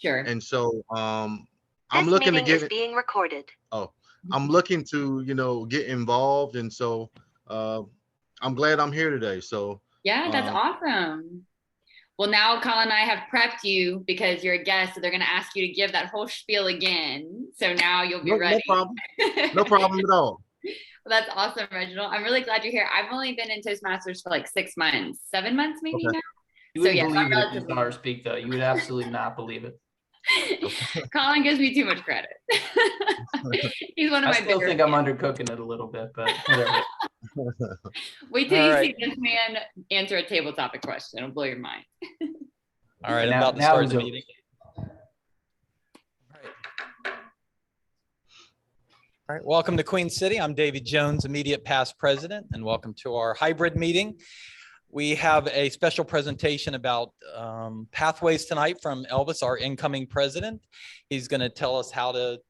Sure. And so I'm This looking to meeting is get being recorded. I'm looking to get involved, and so I'm glad I'm here today. So Yeah, that's um, awesome. Well, now Colin and I have prepped you because you're a guest, so they're going to ask you to give that whole spiel again. So now you'll be ready. No problem at all. Well, that's awesome, Reginald. I'm really glad you're here. I've only been in Toastmasters for like 6 months, 7 months maybe now. You wouldn't believe it if you saw her speak, though. You would absolutely not believe it. Colin gives me too much credit. He's one of my I still think I'm undercooking it a little bit, but whatever. Wait till you see this man answer a table topic question. It'll blow your mind. All right, I'm about to start the meeting. All right, welcome to Queen City. I'm David Jones, immediate past president, and welcome to our hybrid meeting. We have a special presentation about pathways tonight from Elvis, our incoming president. He's going to tell us how to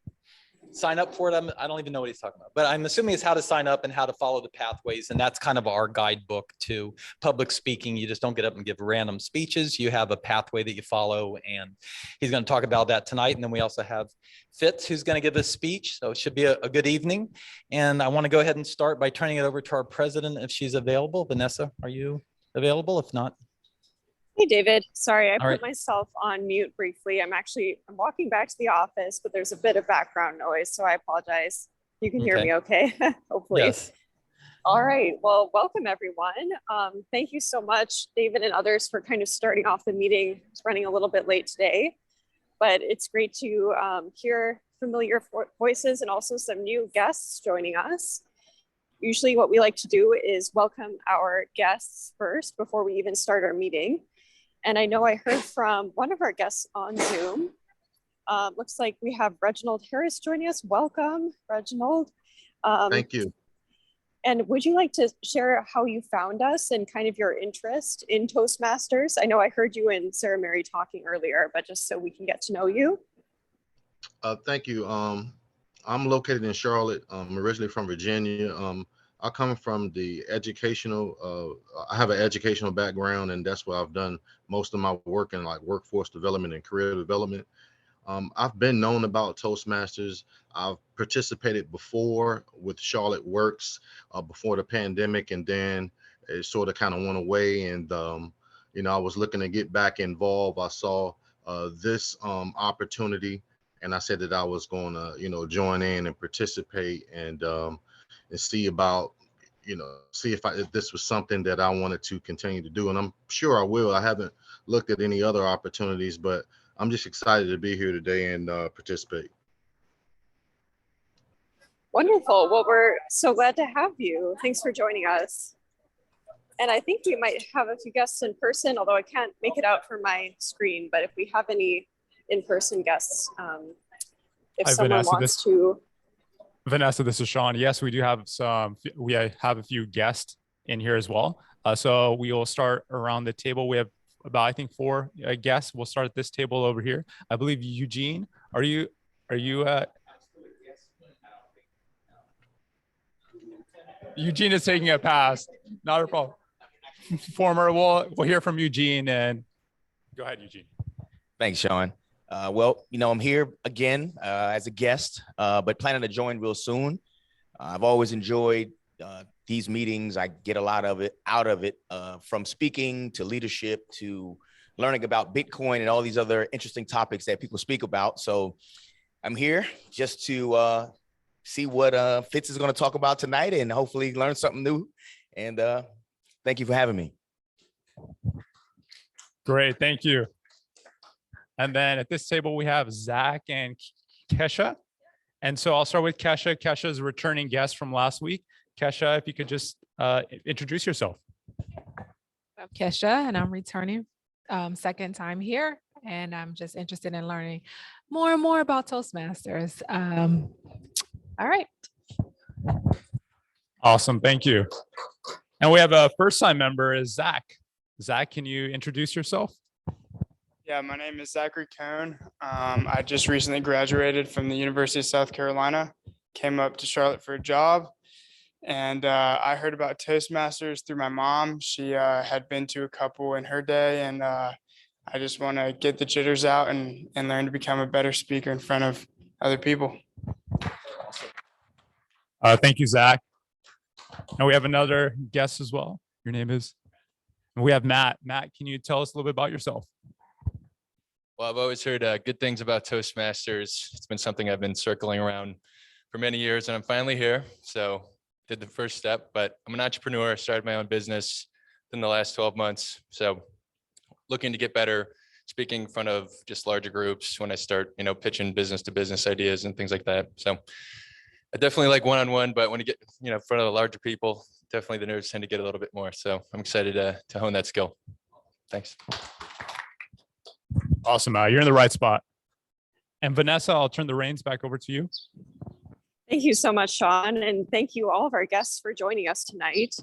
sign up for it. I don't even know what he's talking about, but I'm assuming it's how to sign up and how to follow the pathways. And that's kind of our guidebook to public speaking. You just don't get up and give random speeches. You have a pathway that you follow, and he's going to talk about that tonight. And then we also have Fitz, who's going to give a speech. So it should be a good evening. And I want to go ahead and start by turning it over to our president if she's available. Vanessa, are you available? If not. Hey, David. Sorry, I put myself on mute briefly. I'm walking back to the office, but there's a bit of background noise, so I apologize. You can hear me okay, hopefully. Yes. All right. Well, welcome, everyone. Thank you so much, David and others, for kind of starting off the meeting. It's running a little bit late today, but it's great to hear familiar voices and also some new guests joining us. Usually what we like to do is welcome our guests first before we even start our meeting. And I know I heard from one of our guests on Zoom. Looks like we have Reginald Harris joining us. Welcome, Reginald. Thank you. And would you like to share how you found us and kind of your interest in Toastmasters? I know I heard you and Sarah Mary talking earlier, but just so we can get to know you. Thank you. I'm located in Charlotte. I'm originally from Virginia. I come from the educational, I have an educational background, and that's where I've done most of my work in like workforce development and career development. I've been known about Toastmasters. I've participated before with Charlotte Works before the pandemic, and then it sort of kind of went away. And, I was looking to get back involved. I saw this opportunity, and I said that I was going to, join in and participate and see about, see if this was something that I wanted to continue to do. And I'm sure I will. I haven't looked at any other opportunities, but I'm just excited to be here today and participate. Wonderful. Well, we're so glad to have you. Thanks for joining us. And I think we might have a few guests in person, although I can't make it out from my screen. But if we have any in-person guests, if someone wants to. Vanessa, this is Sean. Yes, we do have we have a few guests in here as well. So we will start around the table. We have about, I think, 4 guests. We'll start at this table over here. I believe Eugene, are you Eugene is taking a pass. Not a problem. We'll hear from Eugene, and go ahead, Eugene. Thanks, Sean. Well, I'm here again as a guest, but planning to join real soon. I've always enjoyed these meetings. I get a lot of it out of it, from speaking to leadership to learning about Bitcoin and all these other interesting topics that people speak about. So I'm here just to see what Fitz is going to talk about tonight and hopefully learn something new. And thank you for having me. Great. Thank you. And then at this table, we have Zach and Kesha. And so I'll start with Kesha. Kesha is a returning guest from last week. Kesha, if you could just introduce yourself. I'm Kesha, and I'm returning second time here. And I'm just interested in learning more and more about Toastmasters. All right. Awesome. Thank you. And we have a first-time member is Zach. Zach, can you introduce yourself? Yeah, my name is Zachary Cohn. I just recently graduated from the University of South Carolina, came up to Charlotte for a job, and I heard about Toastmasters through my mom. She had been to a couple in her day, and I I just want to get the jitters out and learn to become a better speaker in front of other people. Thank you, Zach. And we have another guest as well. Your name is? And we have Matt. Matt, can you tell us a little bit about yourself? Well, I've always heard good things about Toastmasters. It's been something I've been circling around for many years, and I'm finally here. So did the first step, but I'm an entrepreneur. I started my own business in the last 12 months. So looking to get better speaking in front of just larger groups when I start, pitching business to business ideas and things like that. So I definitely like one-on-one, but when you get, in front of the larger people, definitely the nerves tend to get a little bit more. So I'm excited to hone that skill. Thanks. Awesome. You're in the right spot. And Vanessa, I'll turn the reins back over to you. Thank you so much, Sean. And thank you all of our guests for joining us tonight.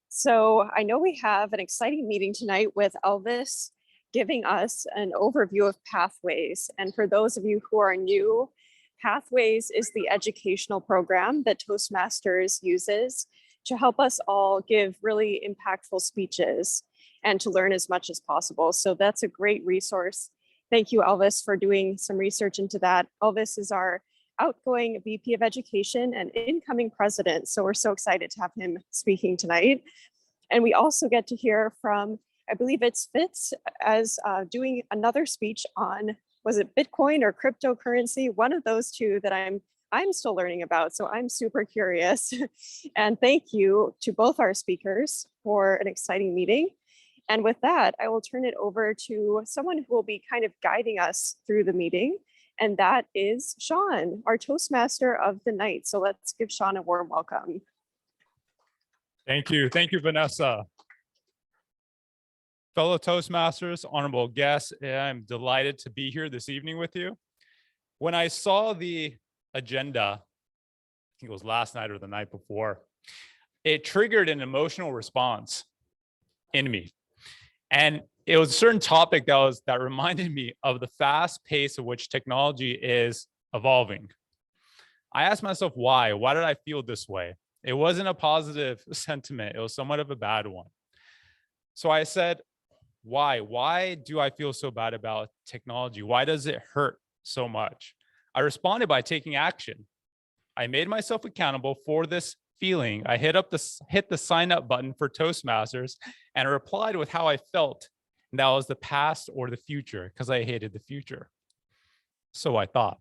So I know we have an exciting meeting tonight with Elvis giving us an overview of Pathways. And for those of you who are new, Pathways is the educational program that Toastmasters uses to help us all give really impactful speeches and to learn as much as possible. So that's a great resource. Thank you, Elvis, for doing some research into that. Elvis is our outgoing VP of Education and incoming president. So we're so excited to have him speaking tonight. And we also get to hear from, I believe it's Fitz, as doing another speech on, was it Bitcoin or cryptocurrency? One of those two that I'm still learning about. So I'm super curious. And thank you to both our speakers for an exciting meeting. And with that, I will turn it over to someone who will be kind of guiding us through the meeting. And that is Sean, our Toastmaster of the night. So let's give Sean a warm welcome. Thank you. Thank you, Vanessa. Fellow Toastmasters, honorable guests, I'm delighted to be here this evening with you. When I saw the agenda, I think it was last night or the night before, it triggered an emotional response in me. And it was a certain topic that reminded me of the fast pace of which technology is evolving. I asked myself, why? Why did I feel this way? It wasn't a positive sentiment. It was somewhat of a bad one. So I said, why? Why do I feel so bad about technology? Why does it hurt so much? I responded by taking action. I made myself accountable for this feeling. I hit the sign up button for Toastmasters and replied with how I felt. And that was the past or the future, because I hated the future. So I thought.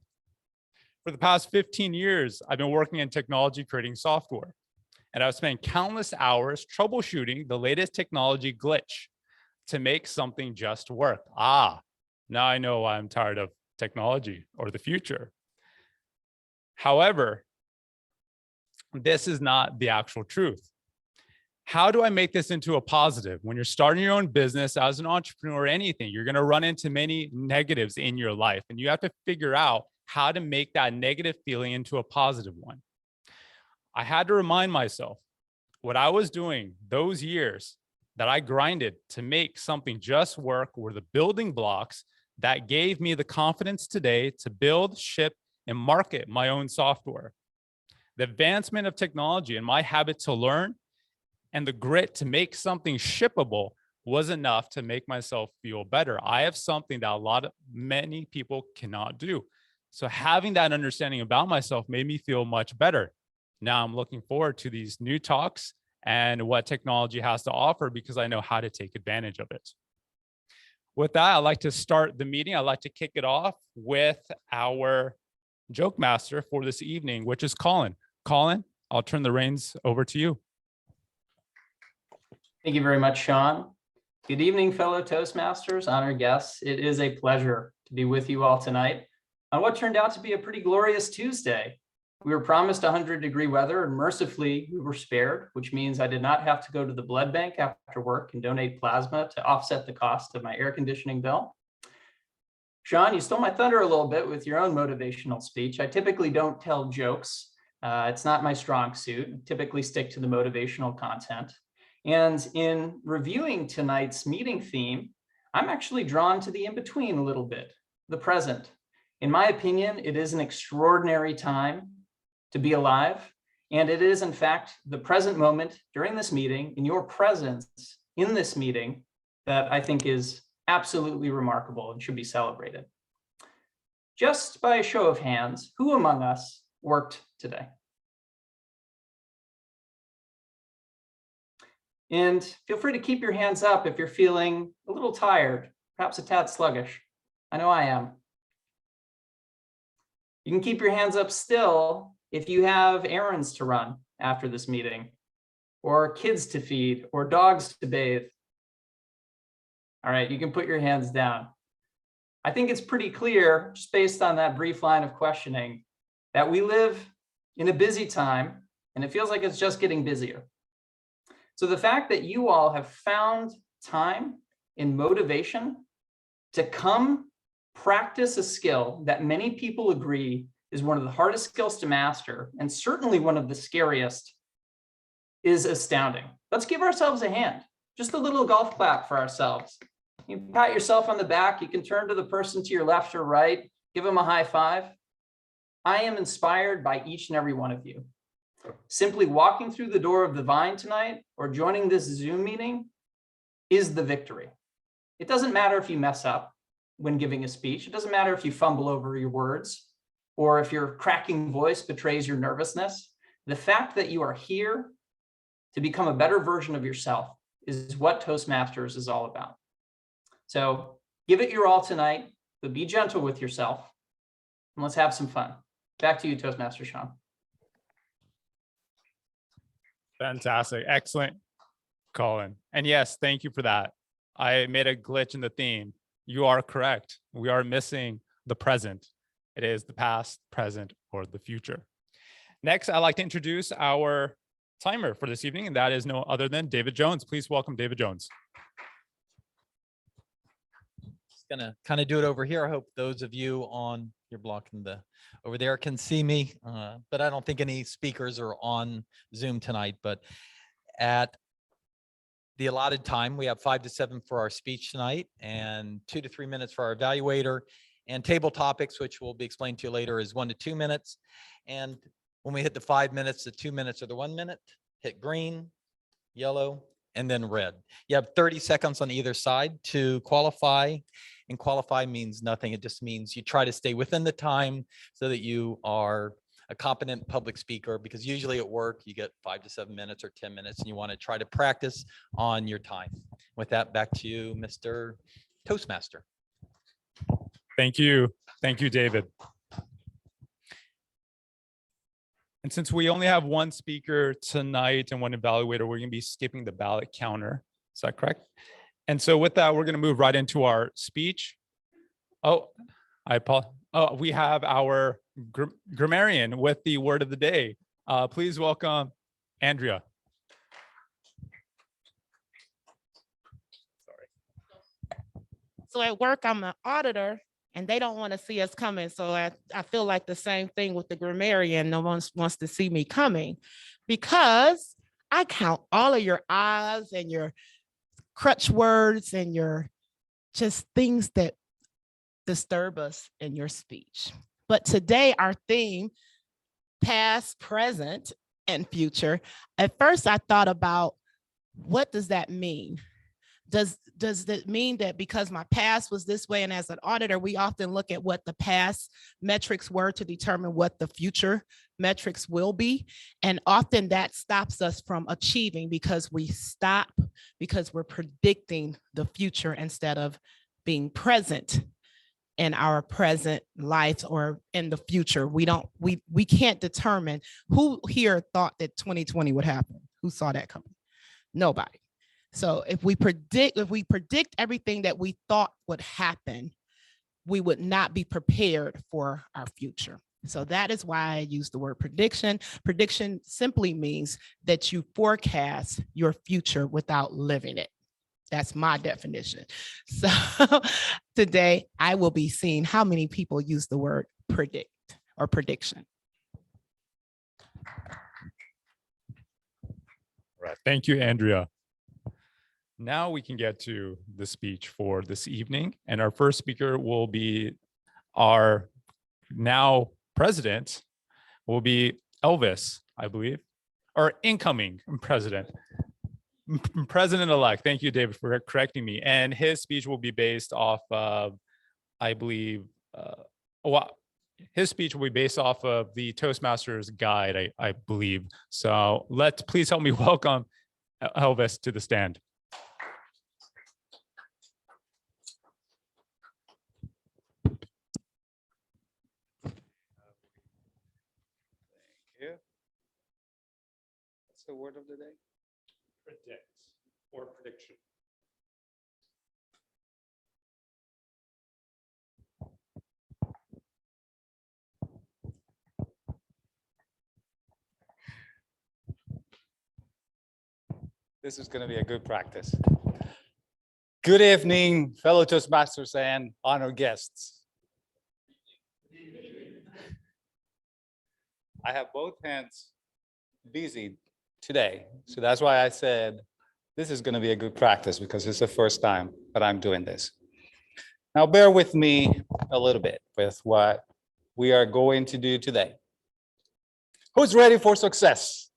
For the past 15 years, I've been working in technology, creating software. And I've spent countless hours troubleshooting the latest technology glitch to make something just work. Now I know why I'm tired of technology or the future. However, this is not the actual truth. How do I make this into a positive? When you're starting your own business as an entrepreneur or anything, you're going to run into many negatives in your life, and you have to figure out how to make that negative feeling into a positive one. I had to remind myself what I was doing those years that I grinded to make something just work were the building blocks that gave me the confidence today to build, ship, and market my own software. The advancement of technology and my habit to learn and the grit to make something shippable was enough to make myself feel better. I have something that many people cannot do. So having that understanding about myself made me feel much better. Now I'm looking forward to these new talks and what technology has to offer because I know how to take advantage of it. With that, I'd like to start the meeting. I'd like to kick it off with our joke master for this evening, which is Colin. Colin, I'll turn the reins over to you. Thank you very much, Sean. Good evening, fellow Toastmasters, honored guests. It is a pleasure to be with you all tonight on what turned out to be a pretty glorious Tuesday. We were promised 100-degree weather, and mercifully we were spared, which means I did not have to go to the blood bank after work and donate plasma to offset the cost of my air conditioning bill. Sean, you stole my thunder a little bit with your own motivational speech. I typically don't tell jokes. It's not my strong suit. I typically stick to the motivational content. And in reviewing tonight's meeting theme, I'm actually drawn to the in-between a little bit, the present. In my opinion, it is an extraordinary time to be alive. And it is, in fact, the present moment during this meeting, in your presence in this meeting, that I think is Absolutely remarkable and should be celebrated. Just by a show of hands, who among us worked today? And feel free to keep your hands up if you're feeling a little tired, perhaps a tad sluggish. I know I am. You can keep your hands up still if you have errands to run after this meeting, or kids to feed, or dogs to bathe. All right, you can put your hands down. I think it's pretty clear, just based on that brief line of questioning, that we live in a busy time, and it feels like it's just getting busier. So the fact that you all have found time and motivation to come practice a skill that many people agree is one of the hardest skills to master, and certainly one of the scariest, is astounding. Let's give ourselves a hand. Just a little golf clap for ourselves. You pat yourself on the back. You can turn to the person to your left or right, give them a high five. I am inspired by each and every one of you. Simply walking through the door of the Vine tonight or joining this Zoom meeting is the victory. It doesn't matter if you mess up when giving a speech. It doesn't matter if you fumble over your words or if your cracking voice betrays your nervousness. The fact that you are here to become a better version of yourself is what Toastmasters is all about. So give it your all tonight, but be gentle with yourself, and let's have some fun. Back to you, Toastmaster Sean. Fantastic. Excellent, Colin. And yes, thank you for that. I made a glitch in the theme. You are correct. We are missing the present. It is the past, present, or the future. Next, I'd like to introduce our timer for this evening, and that is no other than David Jones. Please welcome David Jones. Just gonna kind of do it over here. I hope those of you on, you're blocking over there, can see me, but I don't think any speakers are on Zoom tonight. But at the allotted time, we have 5 to 7 for our speech tonight and 2 to 3 minutes for our evaluator, and table topics, which will be explained to you later, is 1 to 2 minutes. And when we hit the 5 minutes, the 2 minutes are the 1 minute, hit green, yellow, and then red. You have 30 seconds on either side to qualify, and qualify means nothing. It just means you try to stay within the time so that you are a competent public speaker, because usually at work you get 5 to 7 minutes or 10 minutes, and you want to try to practice on your time. With that, back to you, Mr. Toastmaster. Thank you. Thank you, David. And since we only have one speaker tonight and one evaluator, we're going to be skipping the ballot counter. Is that correct? And so with that, we're going to move right into our speech. Oh, we have our grammarian with the word of the day. Please welcome Andrea. So at work, I'm an auditor, and they don't want to see us coming. So I feel like the same thing with the grammarian. No one wants to see me coming, because I count all of your I's and your crutch words and your just things that disturb us in your speech. But today, our theme, past, present, and future. At first, I thought about, what does that mean? Does it mean that because my past was this way, and as an auditor, we often look at what the past metrics were to determine what the future metrics will be. And often that stops us from achieving, because we're predicting the future instead of being present in our present life or in the future. We can't determine. Who here thought that 2020 would happen? Who saw that coming? Nobody. So if we predict everything that we thought would happen, we would not be prepared for our future. So that is why I use the word prediction. Prediction simply means that you forecast your future without living it. That's my definition. So today I will be seeing how many people use the word predict or prediction. All right. Thank you, Andrea. Now we can get to the speech for this evening. And our first speaker will be our now president, will be Elvis, I believe, or incoming president. President-elect. Thank you, David, for correcting me. And his speech will be based off of, I believe, his speech will be based off of the Toastmasters guide, I believe. So please help me welcome Elvis to the stand. What's the word of the day? Predict or prediction. This is going to be a good practice. Good evening, fellow Toastmasters and honored guests. I have both hands busy today, so that's why I said this is going to be a good practice, because it's the first time that I'm doing this. Now, bear with me a little bit with what we are going to do today. Who's ready for success?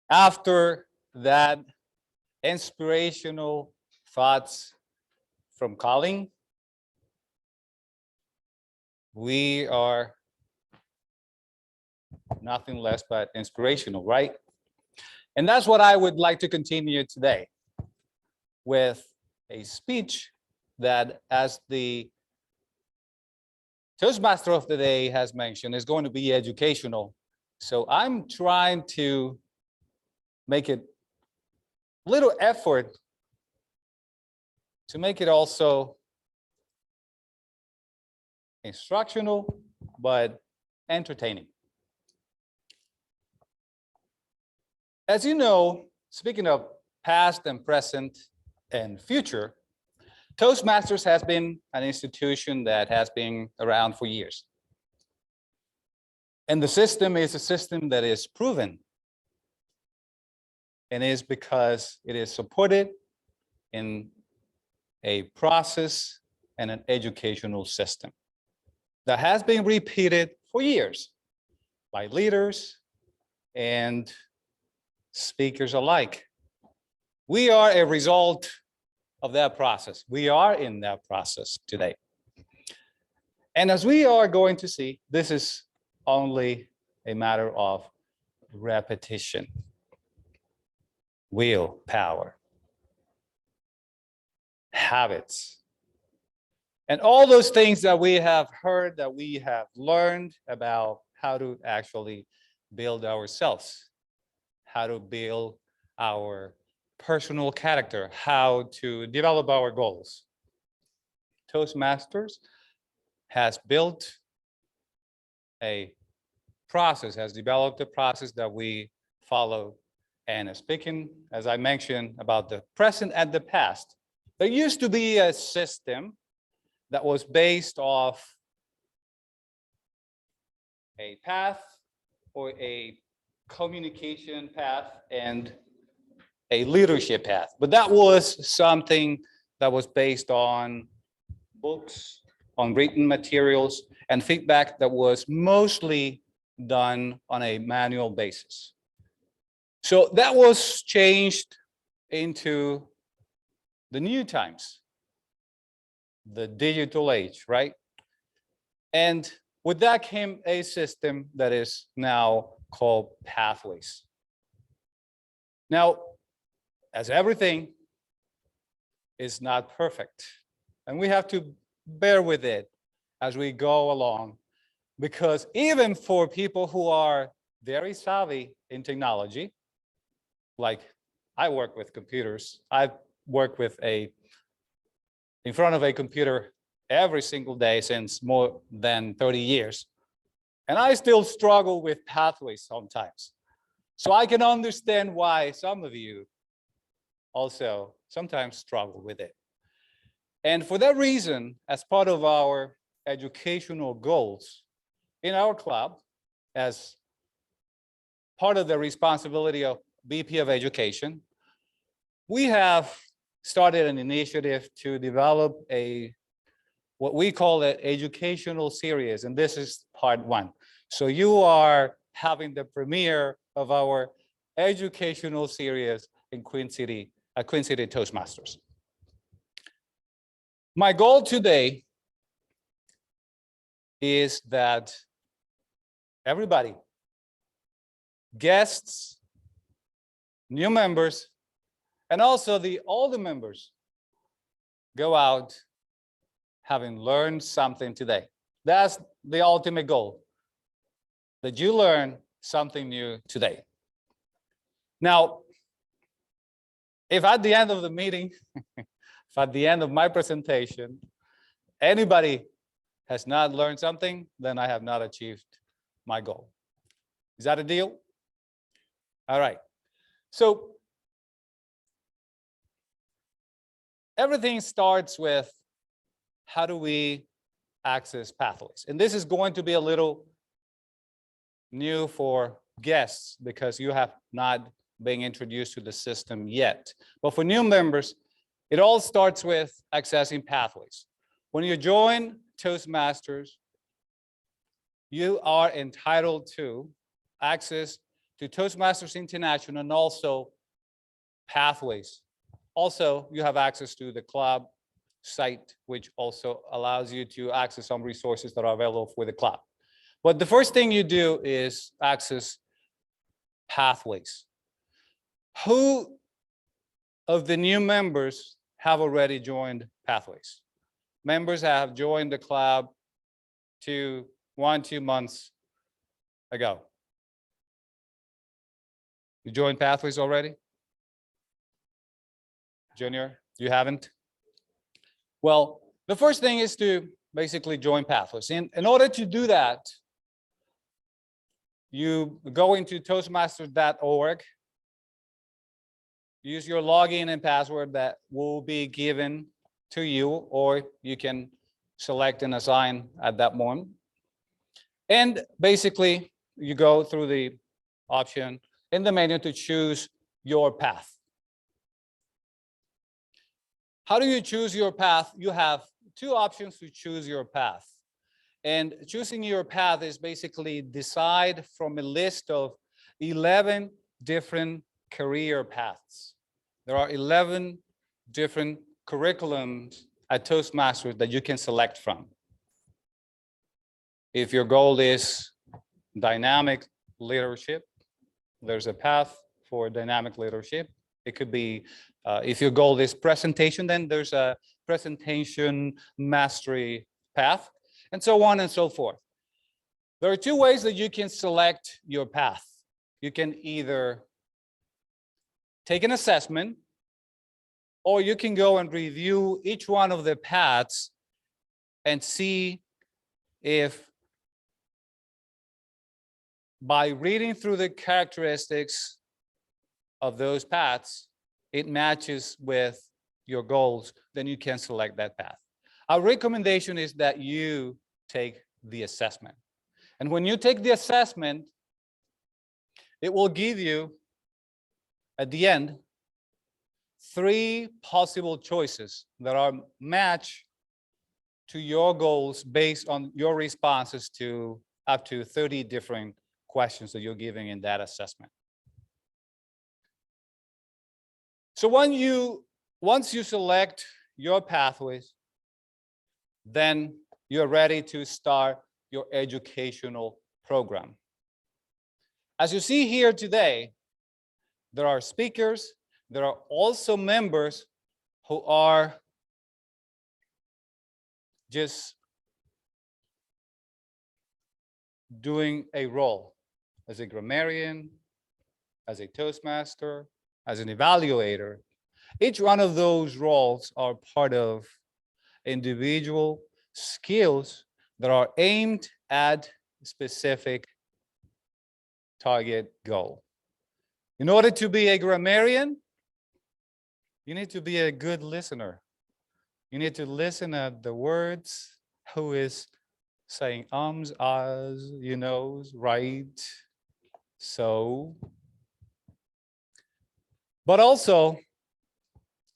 After that inspirational thoughts from Colin, we are nothing less but inspirational, right? And that's what I would like to continue today with a speech that, as the Toastmaster of the day has mentioned, is going to be educational. So I'm trying to make it a little effort to make it also instructional, but entertaining. As you know, speaking of past and present and future, Toastmasters has been an institution that has been around for years. And the system is a system that is proven, and is because it is supported in a process and an educational system that has been repeated for years by leaders and speakers alike. We are a result of that process. We are in that process today. And as we are going to see, this is only a matter of repetition, willpower, habits, and all those things that we have heard, that we have learned about how to actually build ourselves, how to build our personal character, how to develop our goals. Toastmasters has built a process, has developed a process that we follow. And speaking, as I mentioned, about the present and the past, there used to be a system that was based off a path or a communication path and a leadership path. But that was something that was based on books, on written materials, and feedback that was mostly done on a manual basis. So that was changed into the new times, the digital age, right? And with that came a system that is now called pathways. Now, as everything is not perfect, and we have to bear with it as we go along, because even for people who are very savvy in technology, like I work with computers, I work with in front of a computer every single day since more than 30 years. And I still struggle with pathways sometimes. So I can understand why some of you also sometimes struggle with it. And for that reason, as part of our educational goals in our club, as part of the responsibility of VP of Education, we have started an initiative to develop what we call an educational series, and this is part one. So you are having the premiere of our educational series in Queen City Toastmasters. My goal today is that everybody, guests, new members, and also the older members, go out having learned something today. That's the ultimate goal, that you learn something new today. Now, if at the end of the meeting, if at the end of my presentation, anybody has not learned something, then I have not achieved my goal. Is that a deal? All right. So everything starts with, how do we access pathways? And this is going to be a little new for guests because you have not been introduced to the system yet. But for new members, it all starts with accessing pathways. When you join Toastmasters, you are entitled to access to Toastmasters International and also pathways. Also, you have access to the club site, which also allows you to access some resources that are available for the club. But the first thing you do is access pathways. Who of the new members have already joined pathways? Members have joined the club 2 months ago. You joined pathways already? Junior, you haven't? Well, the first thing is to basically join pathways. In order to do that, you go into toastmasters.org, use your login and password that will be given to you, or you can select and assign at that moment. And basically, you go through the option in the menu to choose your path. How do you choose your path? You have 2 options to choose your path. And choosing your path is basically decide from a list of 11 different career paths. There are 11 different curriculums at Toastmasters that you can select from. If your goal is dynamic leadership, there's a path for dynamic leadership. It could be, if your goal is presentation, then there's a presentation mastery path, and so on and so forth. There are 2 ways that you can select your path. You can either take an assessment, or you can go and review each one of the paths and see if, by reading through the characteristics of those paths, it matches with your goals, then you can select that path. Our recommendation is that you take the assessment. And when you take the assessment, it will give you, at the end, 3 possible choices that are matched to your goals based on your responses to up to 30 different questions that you're giving in that assessment. So once you select your pathways, then you're ready to start your educational program. As you see here today, there are speakers, there are also members who are just doing a role as a grammarian, as a Toastmaster, as an evaluator. Each one of those roles are part of individual skills that are aimed at a specific target goal. In order to be a grammarian, you need to be a good listener. You need to listen at the words, who is saying ums, ahs, you know, right, so. But also,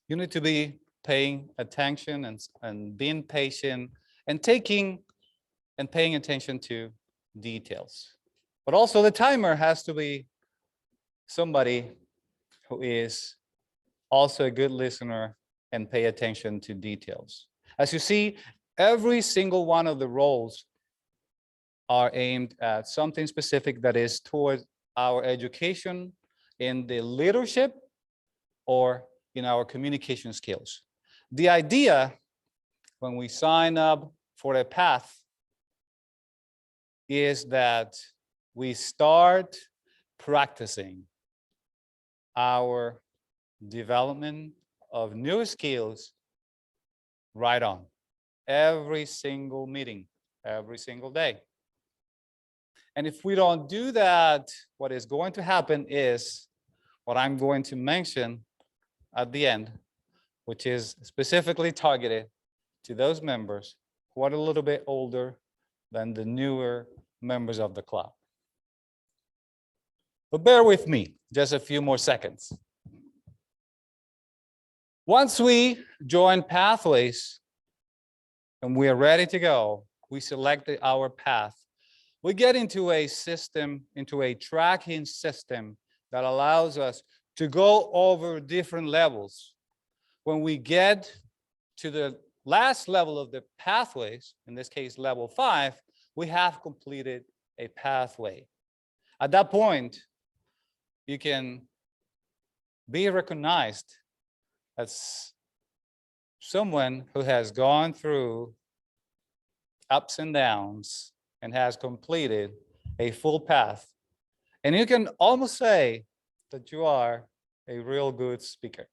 you need to be paying attention and being patient and paying attention to details. But also the timer has to be somebody who is also a good listener and pay attention to details. As you see, every single one of the roles are aimed at something specific that is towards our education in the leadership or in our communication skills. The idea when we sign up for a path is that we start practicing our development of new skills right on every single meeting, every single day. And if we don't do that, what is going to happen is what I'm going to mention at the end, which is specifically targeted to those members who are a little bit older than the newer members of the club. But bear with me just a few more seconds. Once we join Pathways and we are ready to go, we select our path. We get into a system, into a tracking system that allows us to go over different levels. When we get to the last level of the pathways, in this case, level 5, we have completed a pathway. At that point, you can be recognized as someone who has gone through ups and downs and has completed a full path. And you can almost say that you are a real good speaker.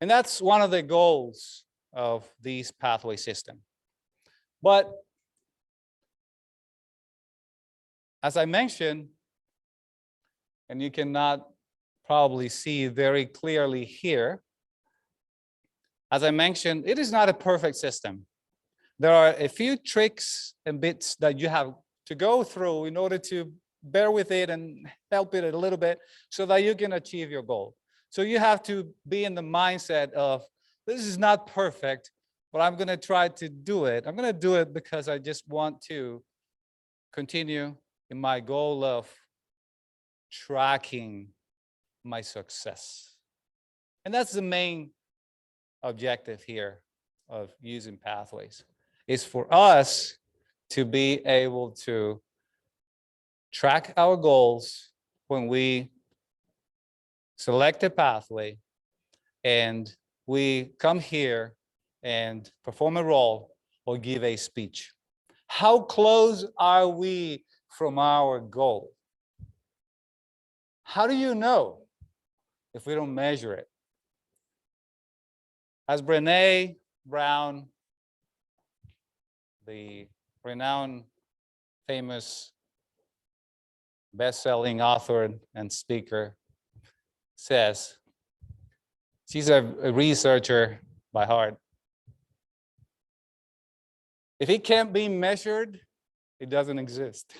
And that's one of the goals of this pathway system. But as I mentioned, and you cannot probably see very clearly here, as I mentioned, it is not a perfect system. There are a few tricks and bits that you have to go through in order to bear with it and help it a little bit so that you can achieve your goal. So you have to be in the mindset of, this is not perfect, but I'm going to try to do it. I'm going to do it because I just want to continue in my goal of tracking my success. And that's the main objective here of using Pathways, is for us to be able to track our goals when we select a pathway and we come here and perform a role or give a speech. How close are we from our goal? How do you know if we don't measure it? As Brené Brown, the renowned, famous, best-selling author and speaker, says, she's a researcher by heart. If it can't be measured, it doesn't exist.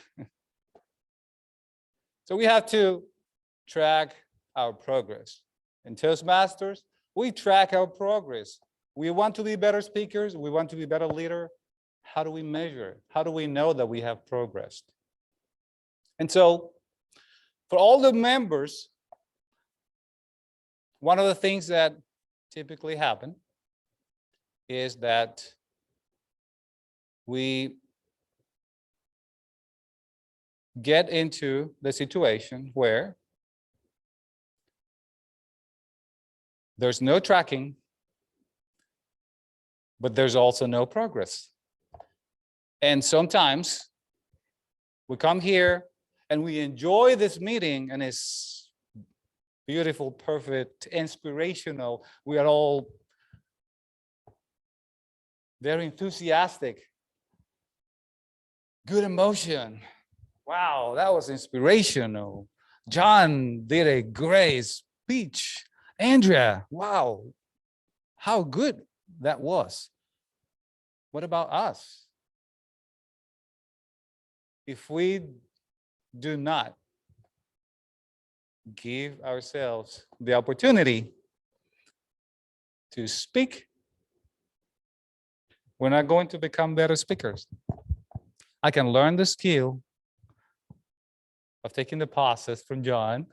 So we have to track our progress. In Toastmasters, we track our progress. We want to be better speakers. We want to be better leader. How do we measure it? How do we know that we have progressed? And so for all the members, one of the things that typically happen is that we get into the situation where there's no tracking, but there's also no progress. And sometimes we come here and we enjoy this meeting and it's beautiful, perfect, inspirational. We are all very enthusiastic, good emotion. Wow, that was inspirational. John did a great speech. Andrea, wow, how good that was. What about us? If we do not give ourselves the opportunity to speak, we're not going to become better speakers. I can learn the skill, of taking the passes from John.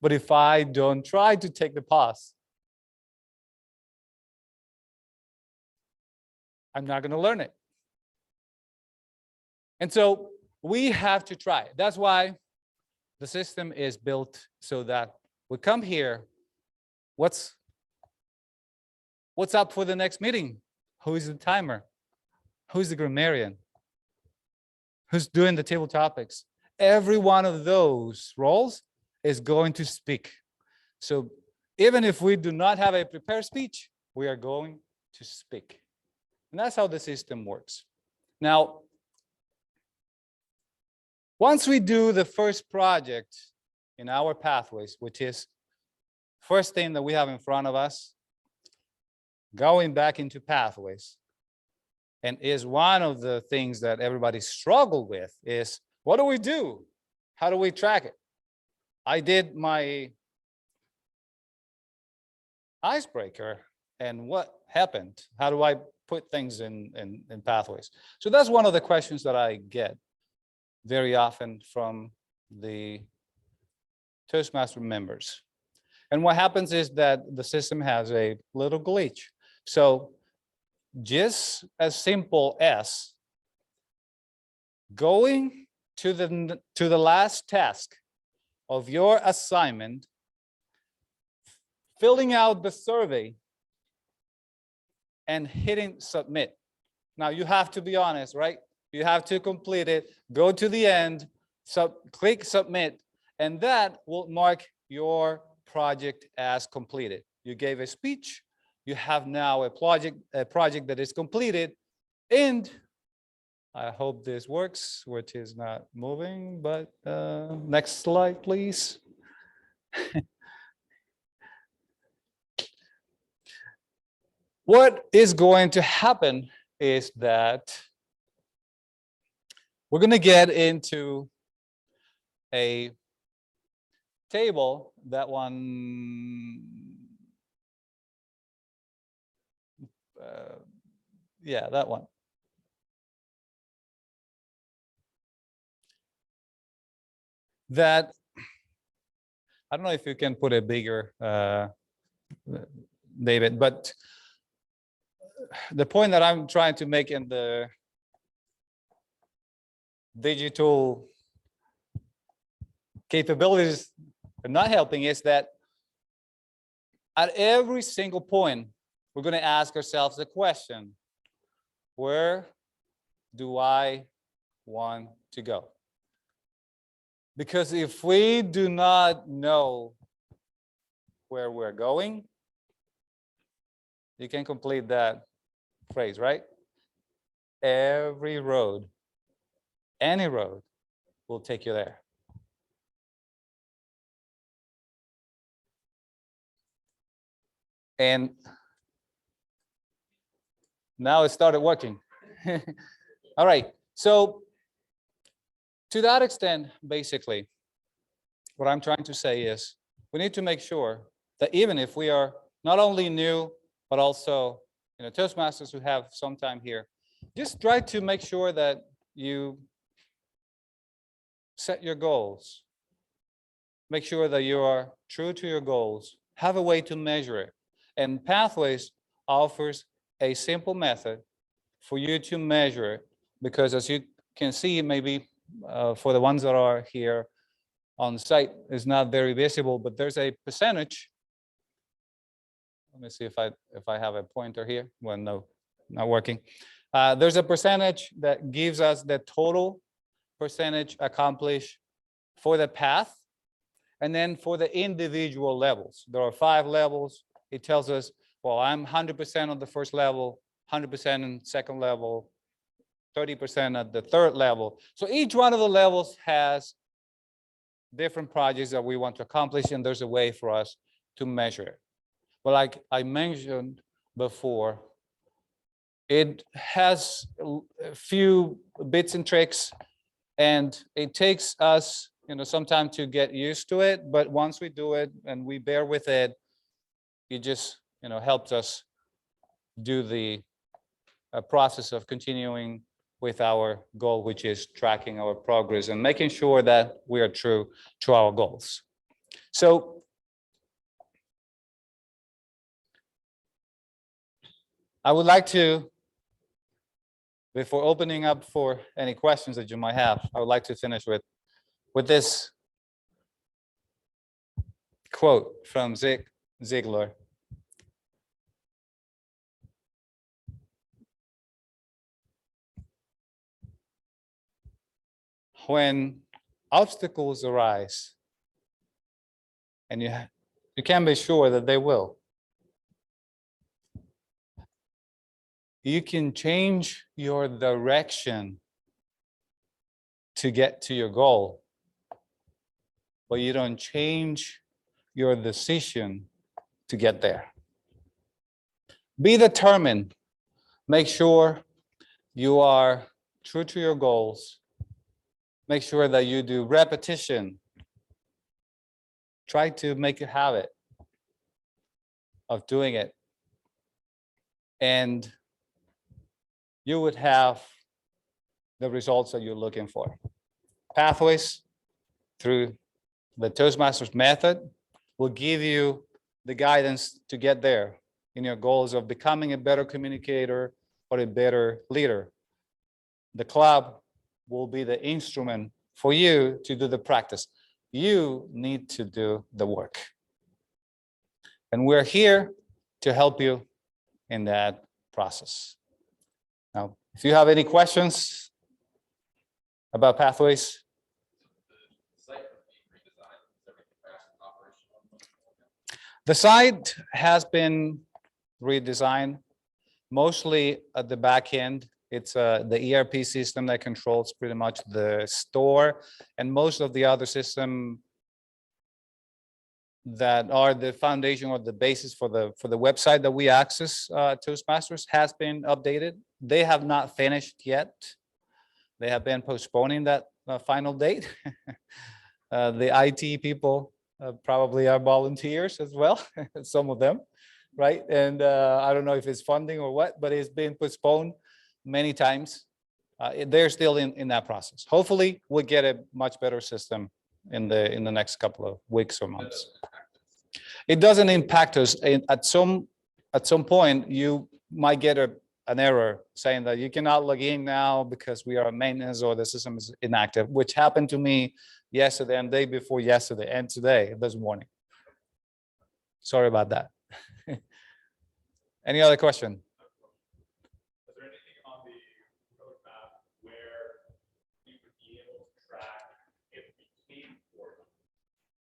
But if I don't try to take the pass, I'm not going to learn it. And so we have to try. That's why the system is built so that we come here. What's up for the next meeting? Who is the timer? Who's the grammarian? Who's doing the table topics? Every one of those roles is going to speak. So even if we do not have a prepared speech, we are going to speak. And that's how the system works. Now, once we do the first project in our pathways, which is first thing that we have in front of us, going back into pathways, and is one of the things that everybody struggled with is, what do we do? How do we track it? I did my icebreaker, and what happened? How do I put things in pathways? So that's one of the questions that I get very often from the Toastmaster members. And what happens is that the system has a little glitch. So just as simple as going to the last task of your assignment, filling out the survey, and hitting submit. Now you have to be honest, right? You have to complete it, go to the end, click submit, and that will mark your project as completed. You gave a speech, you have now a project that is completed, and I hope this works, which is not moving, but next slide, please. What is going to happen is that we're going to get into a table, that one, yeah, that one. That, I don't know if you can put a bigger, David, but the point that I'm trying to make in the digital capabilities are not helping is that at every single point, we're going to ask ourselves the question, where do I want to go? Because if we do not know where we're going, you can complete that phrase, right? Every road, any road will take you there. And now it started working. All right, so to that extent, basically, what I'm trying to say is we need to make sure that even if we are not only new, but also Toastmasters who have some time here, just try to make sure that you set your goals. Make sure that you are true to your goals. Have a way to measure it. And Pathways offers a simple method for you to measure it, because as you can see, maybe for the ones that are here on site, is not very visible, but there's a percentage. Let me see if I have a pointer here. Well, no, not working. There's a percentage that gives us the total percentage accomplished for the path, and then for the individual levels. There are 5 levels. It tells us, well, I'm 100% on the first level, 100% in second level, 30% at the third level. So each one of the levels has different projects that we want to accomplish, and there's a way for us to measure it. But like I mentioned before, it has a few bits and tricks, and it takes us some time to get used to it. But once we do it and we bear with it, it just helps us do the process of continuing with our goal, which is tracking our progress and making sure that we are true to our goals. So I would like to, before opening up for any questions that you might have, I would like to finish with this quote from Zig Ziglar. When obstacles arise, and you can be sure that they will, you can change your direction to get to your goal, but you don't change your decision to get there. Be determined. Make sure you are true to your goals. Make sure that you do repetition. Try to make a habit of doing it. And you would have the results that you're looking for. Pathways through the Toastmasters method will give you the guidance to get there in your goals of becoming a better communicator or a better leader. The club will be the instrument for you to do the practice. You need to do the work. And we're here to help you in that process. Now, if you have any questions about Pathways, the site has been redesigned, mostly at the back end. It's the ERP system that controls pretty much the store and most of the other system that are the foundation or the basis for the website that we access Toastmasters has been updated. They have not finished yet. They have been postponing that final date. The IT people probably are volunteers as well, some of them, right? And I don't know if it's funding or what, but it's been postponed many times. They're still in that process. Hopefully we'll get a much better system in the next couple of weeks or months. It doesn't impact us. At some point, you might get an error saying that you cannot log in now because we are in maintenance or the system is inactive, which happened to me yesterday and day before yesterday and today, this morning. Sorry about that. Any other question? Is there anything on the roadmap where you would be able to track if we came for it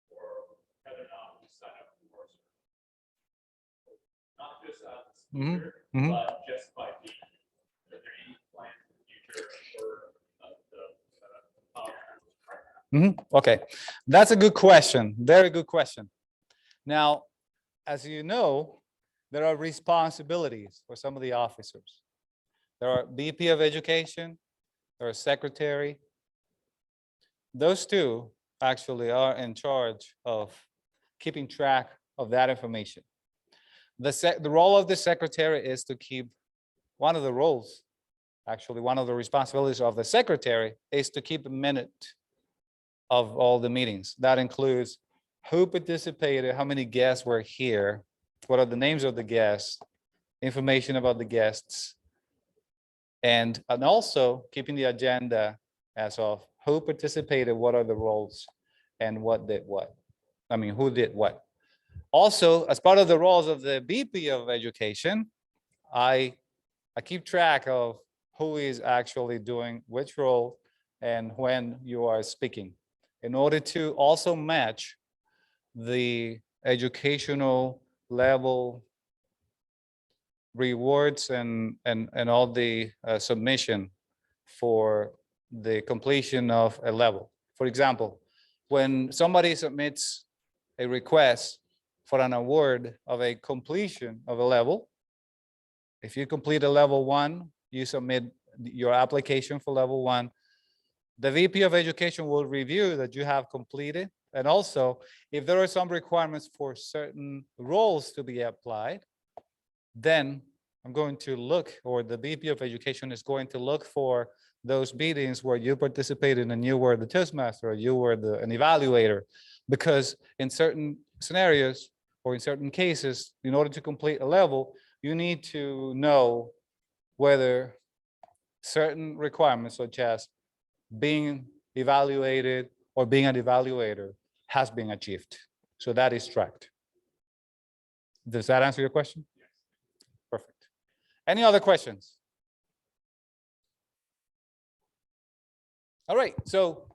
or whether or not we sign up for it? Not just as a speaker, but just by being. Are there any plans in the future for Okay, that's a good question. Very good question. Now, as you know, there are responsibilities for some of the officers. There are VP of Education, there are secretary. Those two actually are in charge of keeping track of that information. The role of the secretary is to keep, one of the roles, actually one of the responsibilities of the secretary is to keep a minute of all the meetings. That includes who participated, how many guests were here, what are the names of the guests, information about the guests, and also keeping the agenda as of who participated, what are the roles, and what did what. I mean, who did what. Also, as part of the roles of the VP of Education, I keep track of who is actually doing which role and when you are speaking, in order to also match the educational level rewards and all the submission for the completion of a level. For example, when somebody submits a request for an award of a completion of a level, if you complete a level 1, you submit your application for level 1. The VP of Education will review that you have completed. And also, if there are some requirements for certain roles to be applied, then I'm going to look, or the VP of Education is going to look for those meetings where you participated and you were the Toastmaster, or you were an evaluator, because in certain scenarios or in certain cases, in order to complete a level, you need to know whether certain requirements, such as being evaluated or being an evaluator, has been achieved. So that is tracked. Does that answer your question? Perfect. Any other questions? All right, so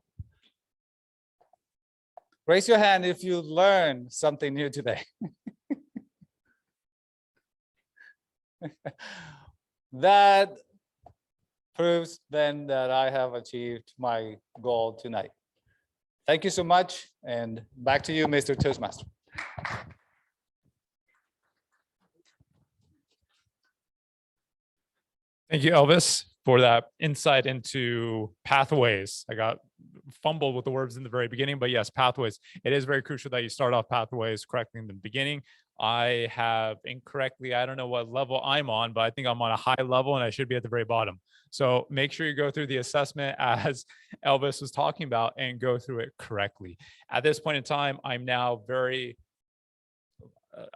raise your hand if you learned something new today. That proves then that I have achieved my goal tonight. Thank you so much, and back to you, Mr. Toastmaster. Thank you, Elvis, for that insight into pathways. I got fumbled with the words in the very beginning, but yes, pathways. It is very crucial that you start off pathways correctly in the beginning. I have incorrectly, I don't know what level I'm on, but I think I'm on a high level and I should be at the very bottom. So make sure you go through the assessment as Elvis was talking about and go through it correctly. At this point in time, I'm now very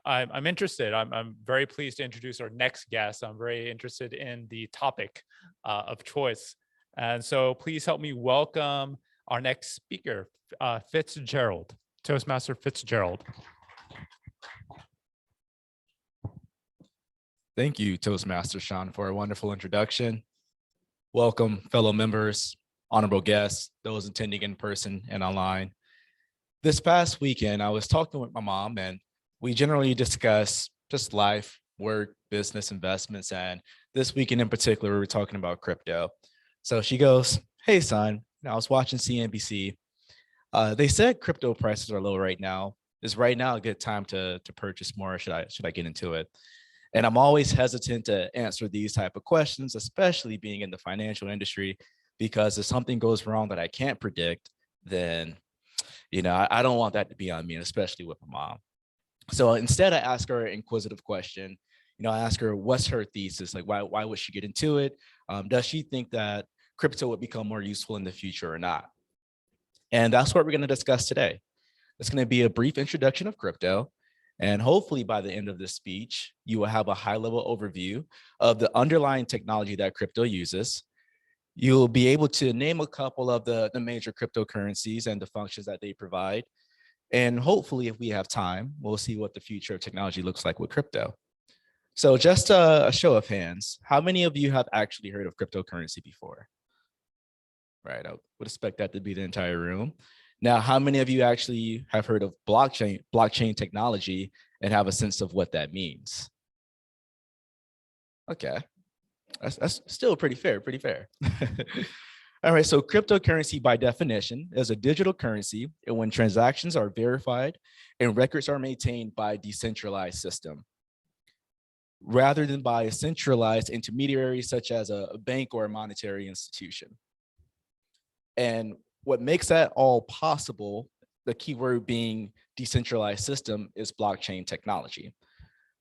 I'm interested. I'm very pleased to introduce our next guest. I'm very interested in the topic of choice. And so please help me welcome our next speaker, Fitzgerald, Toastmaster Fitzgerald. Thank you, Toastmaster Sean, for a wonderful introduction. Welcome, fellow members, honorable guests, those attending in person and online. This past weekend, I was talking with my mom, and we generally discuss just life, work, business, investments, and this weekend in particular, we were talking about crypto. So she goes, "Hey, son," and I was watching CNBC. They said crypto prices are low right now. Is right now a good time to purchase more? Or should I get into it? And I'm always hesitant to answer these type of questions, especially being in the financial industry, because if something goes wrong that I can't predict, then, I don't want that to be on me, especially with my mom. So instead, I ask her an inquisitive question. I ask her, what's her thesis? Like, why would she get into it? Does she think that crypto would become more useful in the future or not? And that's what we're going to discuss today. It's going to be a brief introduction of crypto. And hopefully by the end of this speech, you will have a high-level overview of the underlying technology that crypto uses. You'll be able to name a couple of the major cryptocurrencies and the functions that they provide. And hopefully, if we have time, we'll see what the future of technology looks like with crypto. So just a show of hands, how many of you have actually heard of cryptocurrency before? Right, I would expect that to be the entire room. Now, how many of you actually have heard of blockchain technology and have a sense of what that means? Okay, that's still pretty fair. All right, so cryptocurrency by definition is a digital currency and when transactions are verified and records are maintained by a decentralized system, rather than by a centralized intermediary such as a bank or a monetary institution. And what makes that all possible, the keyword being decentralized system, is blockchain technology.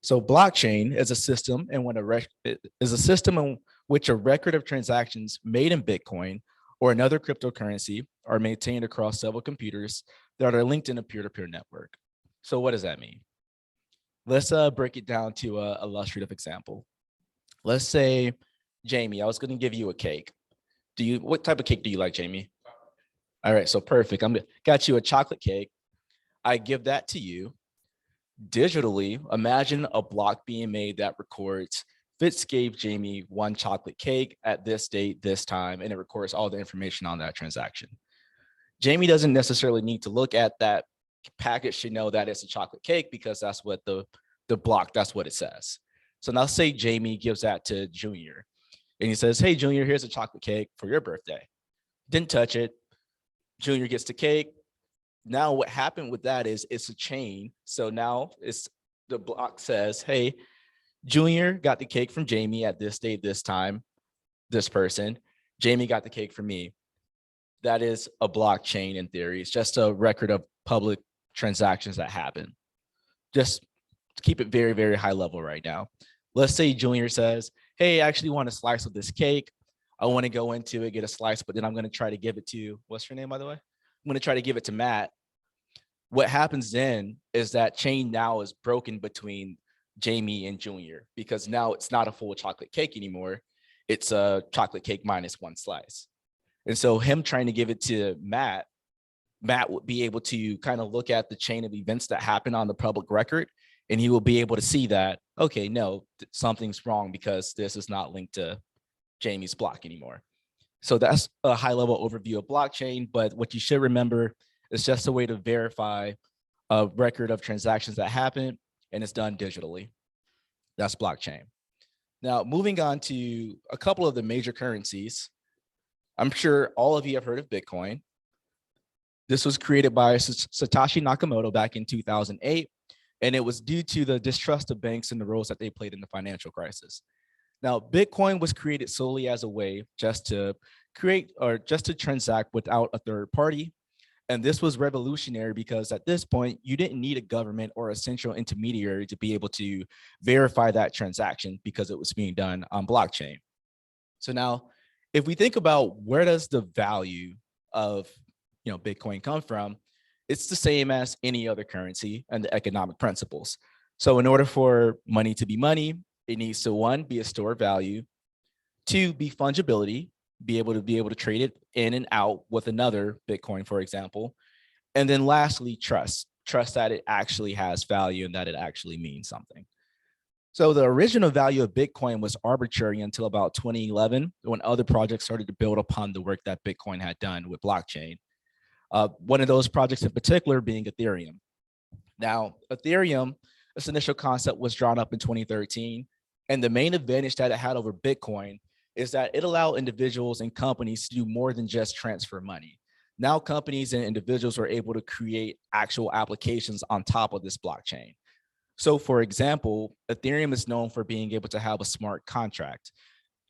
So blockchain is a system in which a record of transactions made in Bitcoin or another cryptocurrency are maintained across several computers that are linked in a peer-to-peer network. So what does that mean? Let's break it down to an illustrative example. Let's say, Jamie, I was going to give you a cake. What type of cake do you like, Jamie? All right, so perfect. Got you a chocolate cake. I give that to you. Digitally, imagine a block being made that records Fitz gave Jamie one chocolate cake at this date, this time, and it records all the information on that transaction. Jamie doesn't necessarily need to look at that package to know that it's a chocolate cake because that's what the block, that's what it says. So now say Jamie gives that to Junior and he says, "Hey, Junior, here's a chocolate cake for your birthday." Didn't touch it. Junior gets the cake. Now what happened with that is it's a chain. So now the block says, "Hey, Junior got the cake from Jamie at this date, this time, this person. Jamie got the cake from me." That is a blockchain in theory. It's just a record of public transactions that happen. Just to keep it very, very high level right now. Let's say Junior says, hey, I actually want a slice of this cake. I want to go into it, get a slice, but then I'm going to try to give it to, what's your name, by the way? I'm going to try to give it to Matt. What happens then is that chain now is broken between Jamie and Junior, because now it's not a full chocolate cake anymore. It's a chocolate cake minus one slice. And so him trying to give it to Matt would be able to kind of look at the chain of events that happen on the public record, and he will be able to see that, okay, no, something's wrong because this is not linked to Jamie's block anymore. So that's a high level overview of blockchain, but what you should remember is just a way to verify a record of transactions that happen, and it's done digitally. That's blockchain. Now, moving on to a couple of the major currencies. I'm sure all of you have heard of Bitcoin. This was created by Satoshi Nakamoto back in 2008, and it was due to the distrust of banks and the roles that they played in the financial crisis. Now, Bitcoin was created solely as a way just to create or just to transact without a third party. And this was revolutionary because at this point, you didn't need a government or a central intermediary to be able to verify that transaction because it was being done on blockchain. So now, if we think about where does the value of Bitcoin come from, it's the same as any other currency and the economic principles. So in order for money to be money, it needs to, one, be a store of value, two, be fungibility, be able to trade it in and out with another Bitcoin, for example. And then lastly, trust that it actually has value and that it actually means something. So the original value of Bitcoin was arbitrary until about 2011, when other projects started to build upon the work that Bitcoin had done with blockchain. One of those projects in particular being Ethereum. Now, Ethereum, its initial concept was drawn up in 2013. And the main advantage that it had over Bitcoin is that it allowed individuals and companies to do more than just transfer money. Now companies and individuals are able to create actual applications on top of this blockchain. So for example, Ethereum is known for being able to have a smart contract.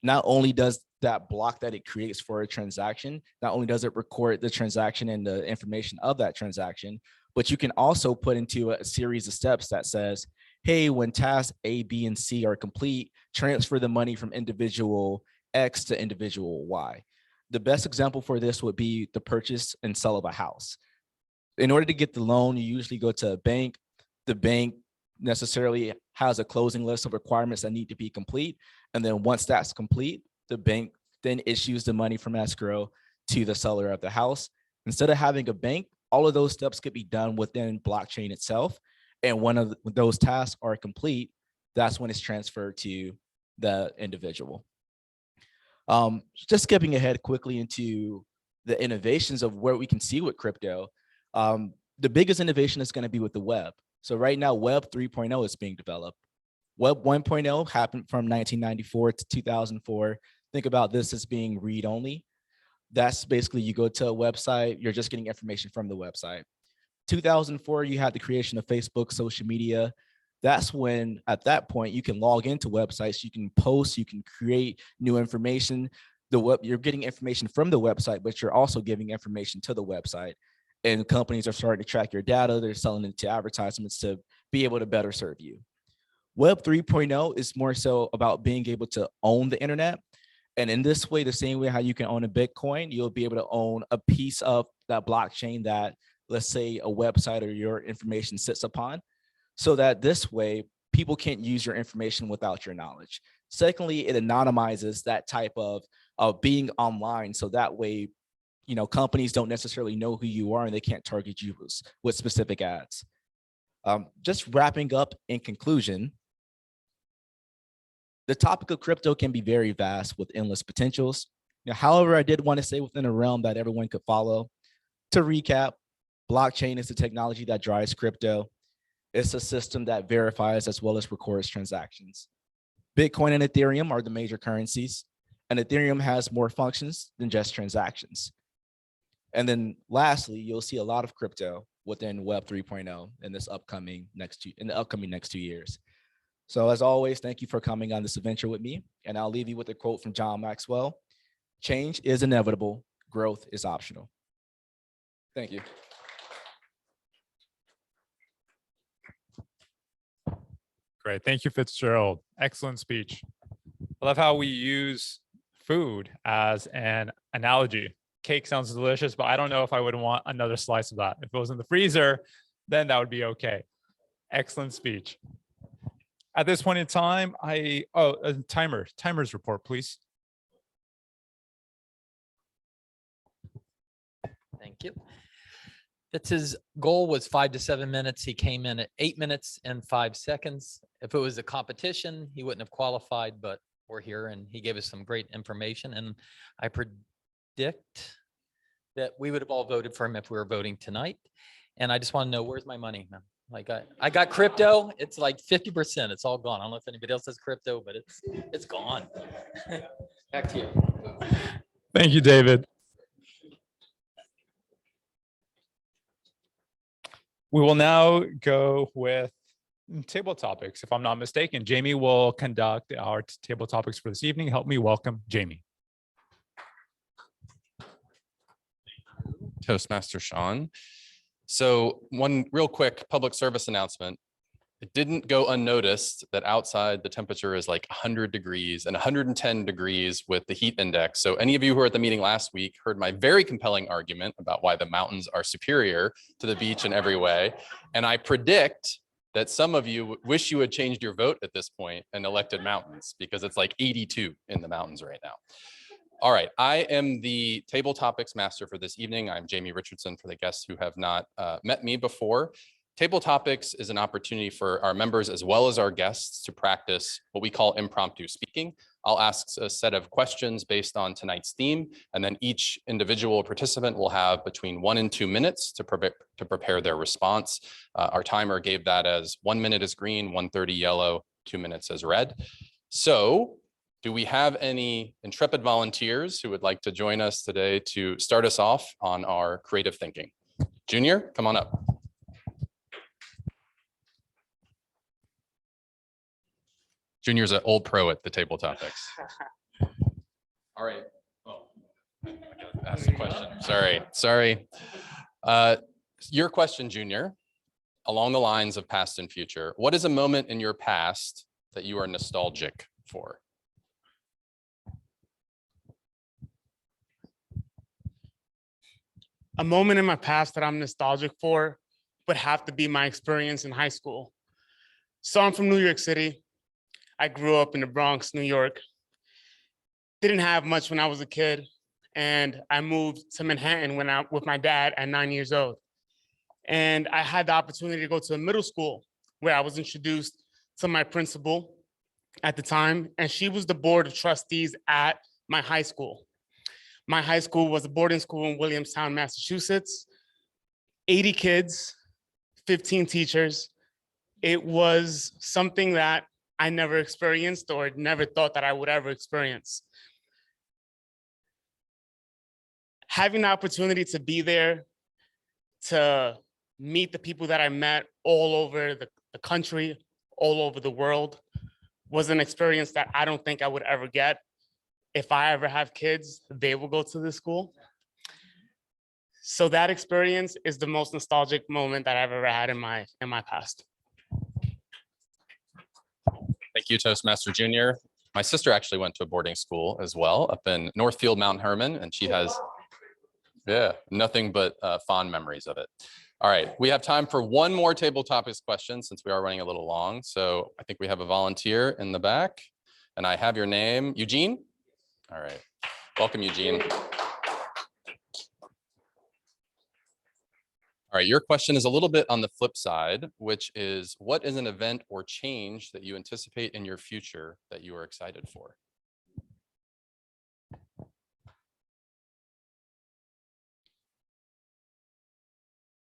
Not only does that block that it creates for a transaction, not only does it record the transaction and the information of that transaction, but you can also put into a series of steps that says, hey, when tasks A, B, and C are complete, transfer the money from individual X to individual Y. The best example for this would be the purchase and sell of a house. In order to get the loan, you usually go to a bank. The bank necessarily has a closing list of requirements that need to be complete. And then once that's complete, the bank then issues the money from escrow to the seller of the house. Instead of having a bank, all of those steps could be done within blockchain itself. And when those tasks are complete, that's when it's transferred to the individual. Just skipping ahead quickly into the innovations of where we can see with crypto. The biggest innovation is going to be with the web. So right now, Web 3.0 is being developed. Web 1.0 happened from 1994 to 2004. Think about this as being read-only. That's basically you go to a website, you're just getting information from the website. 2004, you had the creation of Facebook, social media. That's when, at that point, you can log into websites, you can post, you can create new information. You're getting information from the website, but you're also giving information to the website. And companies are starting to track your data. They're selling it to advertisements to be able to better serve you. Web 3.0 is more so about being able to own the internet. And in this way, the same way how you can own a Bitcoin, you'll be able to own a piece of that blockchain that, let's say, a website or your information sits upon, so that this way people can't use your information without your knowledge. Secondly, it anonymizes that type of being online. So that way, companies don't necessarily know who you are and they can't target you with specific ads. Just wrapping up in conclusion, the topic of crypto can be very vast with endless potentials. However, I did want to say within a realm that everyone could follow. To recap, blockchain is the technology that drives crypto. It's a system that verifies as well as records transactions. Bitcoin and Ethereum are the major currencies, and Ethereum has more functions than just transactions. And then lastly, you'll see a lot of crypto within Web 3.0 in the upcoming next 2 years. So as always, thank you for coming on this adventure with me. And I'll leave you with a quote from John Maxwell: "Change is inevitable, growth is optional." Thank you. Great. Thank you, Fitzgerald. Excellent speech. I love how we use food as an analogy. Cake sounds delicious, but I don't know if I would want another slice of that. If it was in the freezer, then that would be okay. Excellent speech. At this point in time, timers report, please. Thank you. Fitz's goal was 5 to 7 minutes. He came in at 8 minutes and 5 seconds. If it was a competition, he wouldn't have qualified, but we're here and he gave us some great information. And I predict that we would have all voted for him if we were voting tonight. And I just want to know, where's my money, man? Like I got crypto. It's like 50%. It's all gone. I don't know if anybody else has crypto, but it's gone. Back to you. Thank you, David. We will now go with table topics. If I'm not mistaken, Jamie will conduct our table topics for this evening. Help me welcome Jamie. Toastmaster Sean. So one real quick public service announcement. It didn't go unnoticed that outside the temperature is like 100 degrees and 110 degrees with the heat index. So any of you who were at the meeting last week heard my very compelling argument about why the mountains are superior to the beach in every way. And I predict that some of you wish you had changed your vote at this point and elected mountains because it's like 82 in the mountains right now. All right, I am the table topics master for this evening. I'm Jamie Richardson for the guests who have not met me before. Table topics is an opportunity for our members as well as our guests to practice what we call impromptu speaking. I'll ask a set of questions based on tonight's theme, and then each individual participant will have between 1 and 2 minutes to prepare their response. Our timer gave that as 1 minute is green, 1:30 yellow, 2 minutes as red. So do we have any intrepid volunteers who would like to join us today to start us off on our creative thinking? Junior, come on up. Junior's an old pro at the table topics. All right. Oh, I gotta ask the question. Sorry. Your question, Junior, along the lines of past and future. What is a moment in your past that you are nostalgic for? A moment in my past that I'm nostalgic for would have to be my experience in high school. So I'm from New York City. I grew up in the Bronx, New York. Didn't have much when I was a kid, and I moved to Manhattan with my dad at 9 years old. And I had the opportunity to go to a middle school where I was introduced to my principal at the time, and she was the board of trustees at my high school. My high school was a boarding school in Williamstown, Massachusetts. 80 kids, 15 teachers. It was something that I never experienced or never thought that I would ever experience. Having the opportunity to be there, to meet the people that I met all over the country, all over the world, was an experience that I don't think I would ever get. If I ever have kids, they will go to this school. So that experience is the most nostalgic moment that I've ever had in my past. Thank you, Toastmaster Junior. My sister actually went to a boarding school as well up in Northfield, Mount Herman, and she has, nothing but fond memories of it. All right, we have time for one more table topics question since we are running a little long. So I think we have a volunteer in the back, and I have your name, Eugene. All right, welcome, Eugene. All right, your question is a little bit on the flip side, which is, what is an event or change that you anticipate in your future that you are excited for?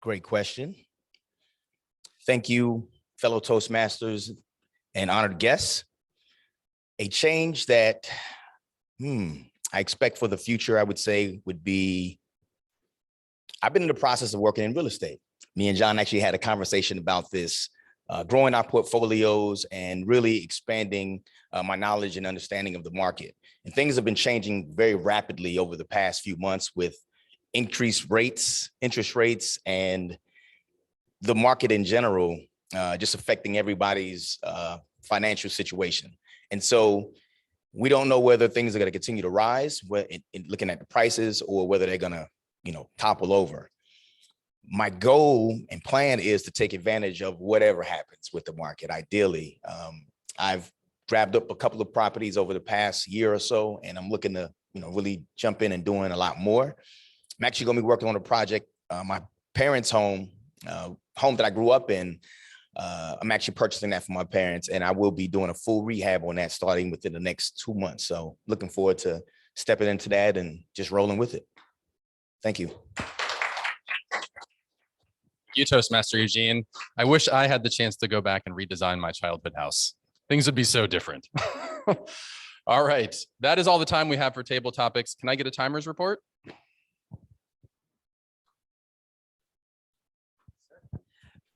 Great question. Thank you, fellow Toastmasters and honored guests. A change that I expect for the future, I would say, would be, I've been in the process of working in real estate. Me and John actually had a conversation about this, growing our portfolios and really expanding my knowledge and understanding of the market. And things have been changing very rapidly over the past few months with increased rates, interest rates, and the market in general just affecting everybody's financial situation. And so we don't know whether things are going to continue to rise, looking at the prices, or whether they're going to, topple over. My goal and plan is to take advantage of whatever happens with the market. Ideally, I've grabbed up a couple of properties over the past year or so, and I'm looking to, really jump in and doing a lot more. I'm actually going to be working on a project, my parents' home that I grew up in. I'm actually purchasing that for my parents, and I will be doing a full rehab on that starting within the next 2 months. So looking forward to stepping into that and just rolling with it. Thank you. You, Toastmaster Eugene. I wish I had the chance to go back and redesign my childhood house. Things would be so different. All right, that is all the time we have for table topics. Can I get a timers report?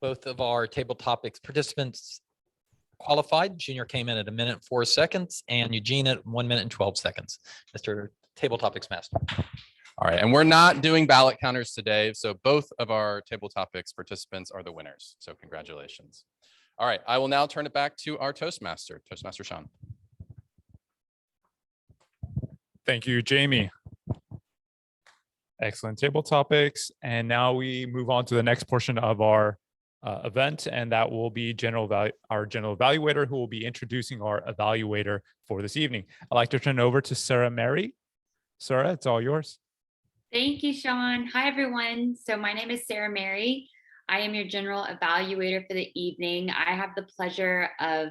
Both of our table topics participants qualified. Junior came in at 1 minute 4 seconds and Eugene at 1 minute and 12 seconds. Mr. Table Topics Master. All right, and we're not doing ballot counters today, so both of our table topics participants are the winners. So congratulations. All right, I will now turn it back to our Toastmaster, Toastmaster Sean. Thank you, Jamie. Excellent table topics. And now we move on to the next portion of our event, and that will be our general evaluator, who will be introducing our evaluator for this evening. I'd like to turn it over to Sarah Mary. Sarah, it's all yours. Thank you, Sean. Hi, everyone. So my name is Sarah Mary. I am your general evaluator for the evening. I have the pleasure of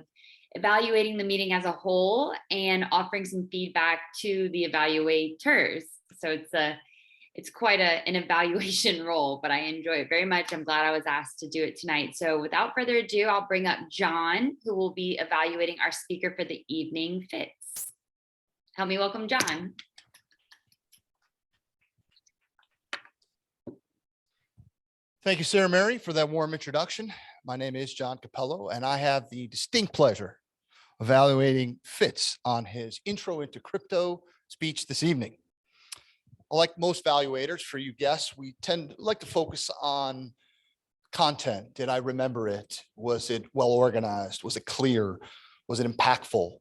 evaluating the meeting as a whole and offering some feedback to the evaluators. So it's quite an evaluation role, but I enjoy it very much. I'm glad I was asked to do it tonight. So without further ado, I'll bring up John, who will be evaluating our speaker for the evening, Fitz. Help me welcome John. Thank you, Sarah Mary, for that warm introduction. My name is John Capello, and I have the distinct pleasure of evaluating Fitz on his intro into crypto speech this evening. Like most evaluators, for you guests, we like to focus on content. Did I remember it? Was it well organized? Was it clear? Was it impactful?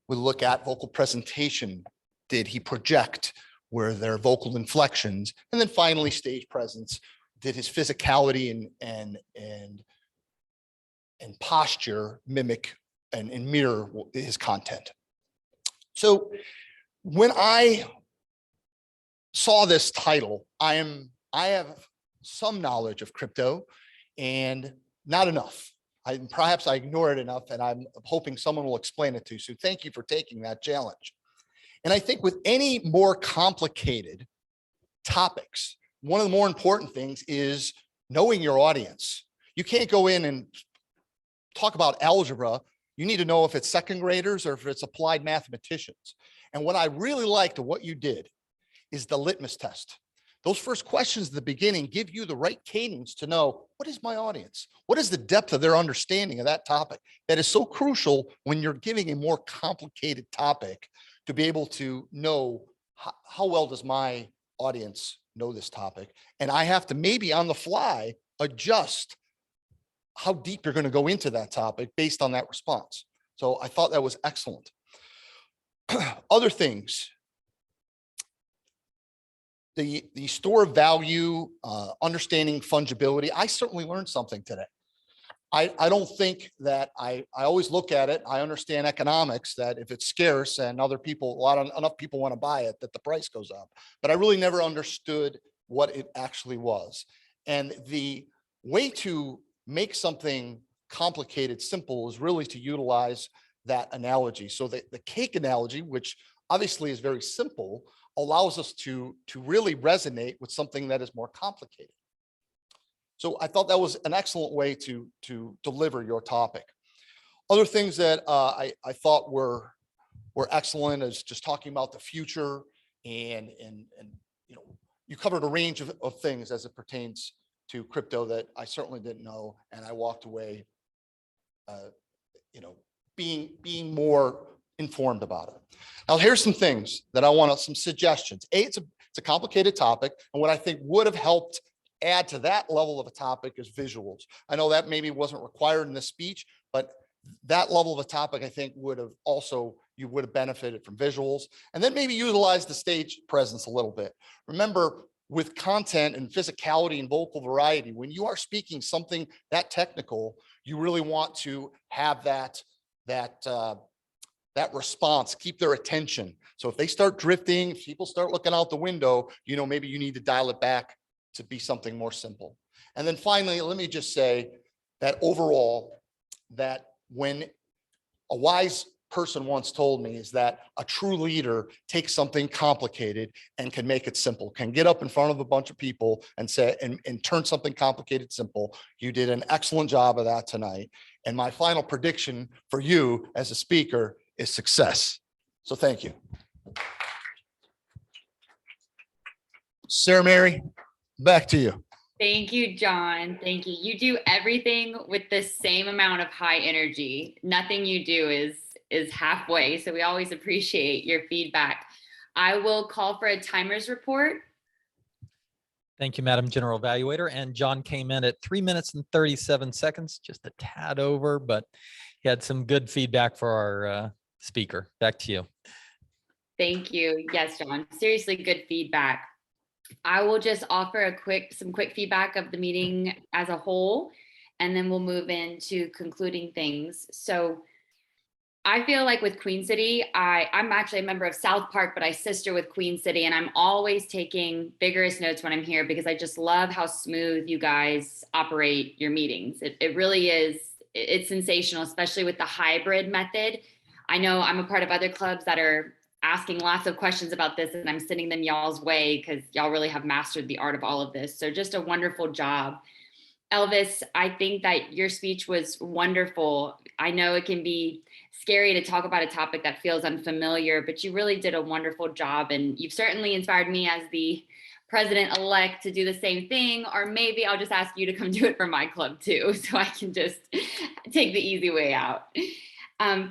We look at vocal presentation. Did he project? Were there vocal inflections? And then finally, stage presence. Did his physicality and posture mimic and mirror his content? So when I saw this title, I have some knowledge of crypto and not enough. Perhaps I ignore it enough, and I'm hoping someone will explain it to you. So thank you for taking that challenge. And I think with any more complicated topics, one of the more important things is knowing your audience. You can't go in and talk about algebra. You need to know if it's second graders or if it's applied mathematicians. And what I really liked of what you did is the litmus test. Those first questions at the beginning give you the right cadence to know, what is my audience? What is the depth of their understanding of that topic? That is so crucial when you're giving a more complicated topic, to be able to know how well does my audience know this topic. And I have to maybe on the fly adjust how deep you're going to go into that topic based on that response. So I thought that was excellent. Other things, the store of value, understanding fungibility. I certainly learned something today. I don't think that I always look at it. I understand economics, that if it's scarce and enough people want to buy it, that the price goes up. But I really never understood what it actually was. And the way to make something complicated simple is really to utilize that analogy. So the cake analogy, which obviously is very simple, allows us to really resonate with something that is more complicated. So I thought that was an excellent way to deliver your topic. Other things that I thought were excellent is just talking about the future, and you covered a range of things as it pertains to crypto that I certainly didn't know, and I walked away, being more informed about it. Now, here's some things that I want some suggestions. It's a complicated topic, and what I think would have helped add to that level of a topic is visuals. I know that maybe wasn't required in this speech, but that level of a topic, I think you would have benefited from visuals, and then maybe utilize the stage presence a little bit. Remember, with content and physicality and vocal variety, when you are speaking something that technical, you really want to have that response, keep their attention. So if they start drifting, if people start looking out the window, maybe you need to dial it back to be something more simple. And then finally, let me just say that overall, that when a wise person once told me is that a true leader takes something complicated and can make it simple, can get up in front of a bunch of people and say, and turn something complicated simple. You did an excellent job of that tonight. And my final prediction for you as a speaker is success. So thank you. Sarah Mary, back to you. Thank you, John. Thank you. You do everything with the same amount of high energy. Nothing you do is halfway. So we always appreciate your feedback. I will call for a timer's report. Thank you, Madam General Evaluator. And John came in at 3 minutes and 37 seconds, just a tad over, but he had some good feedback for our speaker. Back to you. Thank you. Yes, John, seriously good feedback. I will just offer some quick feedback of the meeting as a whole, and then we'll move into concluding things. So I feel like with Queen City, I'm actually a member of South Park, but I sister with Queen City, and I'm always taking vigorous notes when I'm here because I just love how smooth you guys operate your meetings. It really is, it's sensational, especially with the hybrid method. I know I'm a part of other clubs that are asking lots of questions about this, and I'm sending them y'all's way because y'all really have mastered the art of all of this. So just a wonderful job. Elvis, I think that your speech was wonderful. I know it can be scary to talk about a topic that feels unfamiliar, but you really did a wonderful job. And you've certainly inspired me as the president-elect to do the same thing, or maybe I'll just ask you to come do it for my club too, so I can just take the easy way out.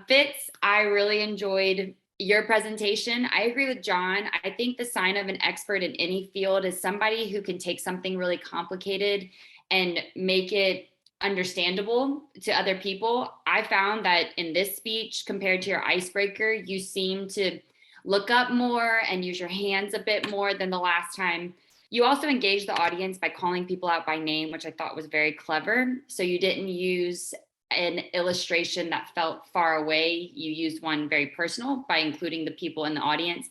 Fitz, I really enjoyed your presentation. I agree with John. I think the sign of an expert in any field is somebody who can take something really complicated and make it understandable to other people. I found that in this speech, compared to your icebreaker, you seem to look up more and use your hands a bit more than the last time. You also engaged the audience by calling people out by name, which I thought was very clever. So you didn't use an illustration that felt far away. You used one very personal by including the people in the audience.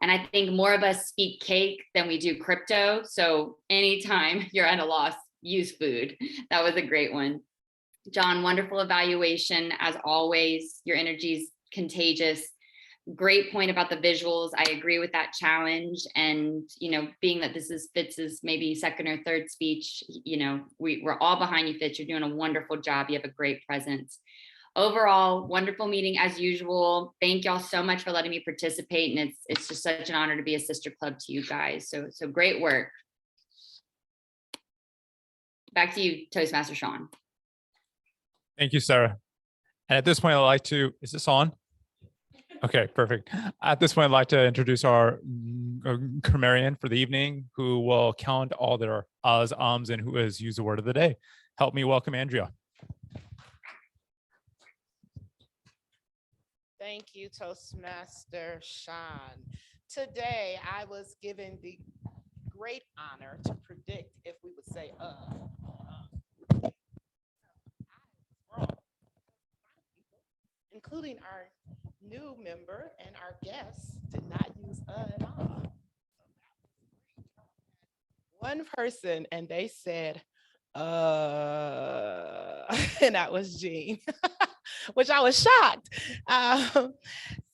And I think more of us speak cake than we do crypto. So anytime you're at a loss, use food. That was a great one. John, wonderful evaluation as always. Your energy is contagious. Great point about the visuals. I agree with that challenge. And, being that this is Fitz's maybe second or third speech, we're all behind you, Fitz. You're doing a wonderful job. You have a great presence. Overall, wonderful meeting as usual. Thank y'all so much for letting me participate. And it's just such an honor to be a sister club to you guys. So great work. Back to you, Toastmaster Sean. Thank you, Sarah. And at this point, I'd like to, is this on? Okay, perfect. At this point, I'd like to introduce our grammarian for the evening, who will count all their uhs, ums, and who has used the word of the day. Help me welcome Andrea. Thank you, Toastmaster Sean. Today, I was given the great honor to predict if we would say including our new member and our guests did not use at all. One person, and they said and that was Jean, which I was shocked.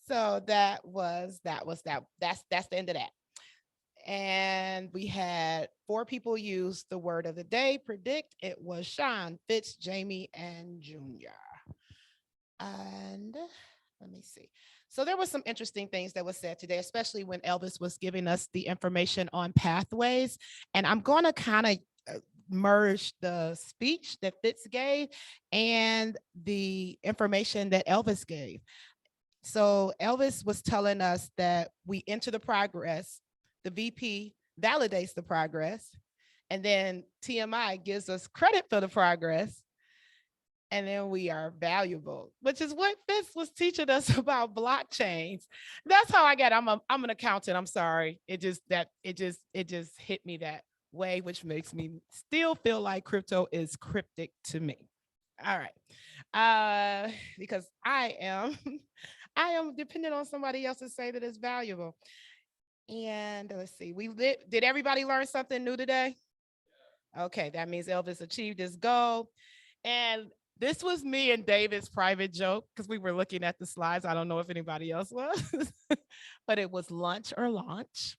So that's the end of that. And we had 4 people use the word of the day, predict. It was Sean, Fitz, Jamie, and Junior. And let me see. So there was some interesting things that was said today, especially when Elvis was giving us the information on pathways. And I'm going to kind of merge the speech that Fitz gave and the information that Elvis gave. So Elvis was telling us that we enter the progress, the VP validates the progress, And then TMI gives us credit for the progress. And then we are valuable, which is what Fitz was teaching us about blockchains. That's how I get. I'm an accountant. I'm sorry. It just hit me that way, which makes me still feel like crypto is cryptic to me. All right, because I am dependent on somebody else to say that it's valuable. And let's see, did everybody learn something new today? Okay, that means Elvis achieved his goal. And this was me and David's private joke because we were looking at the slides. I don't know if anybody else was, but it was lunch or launch.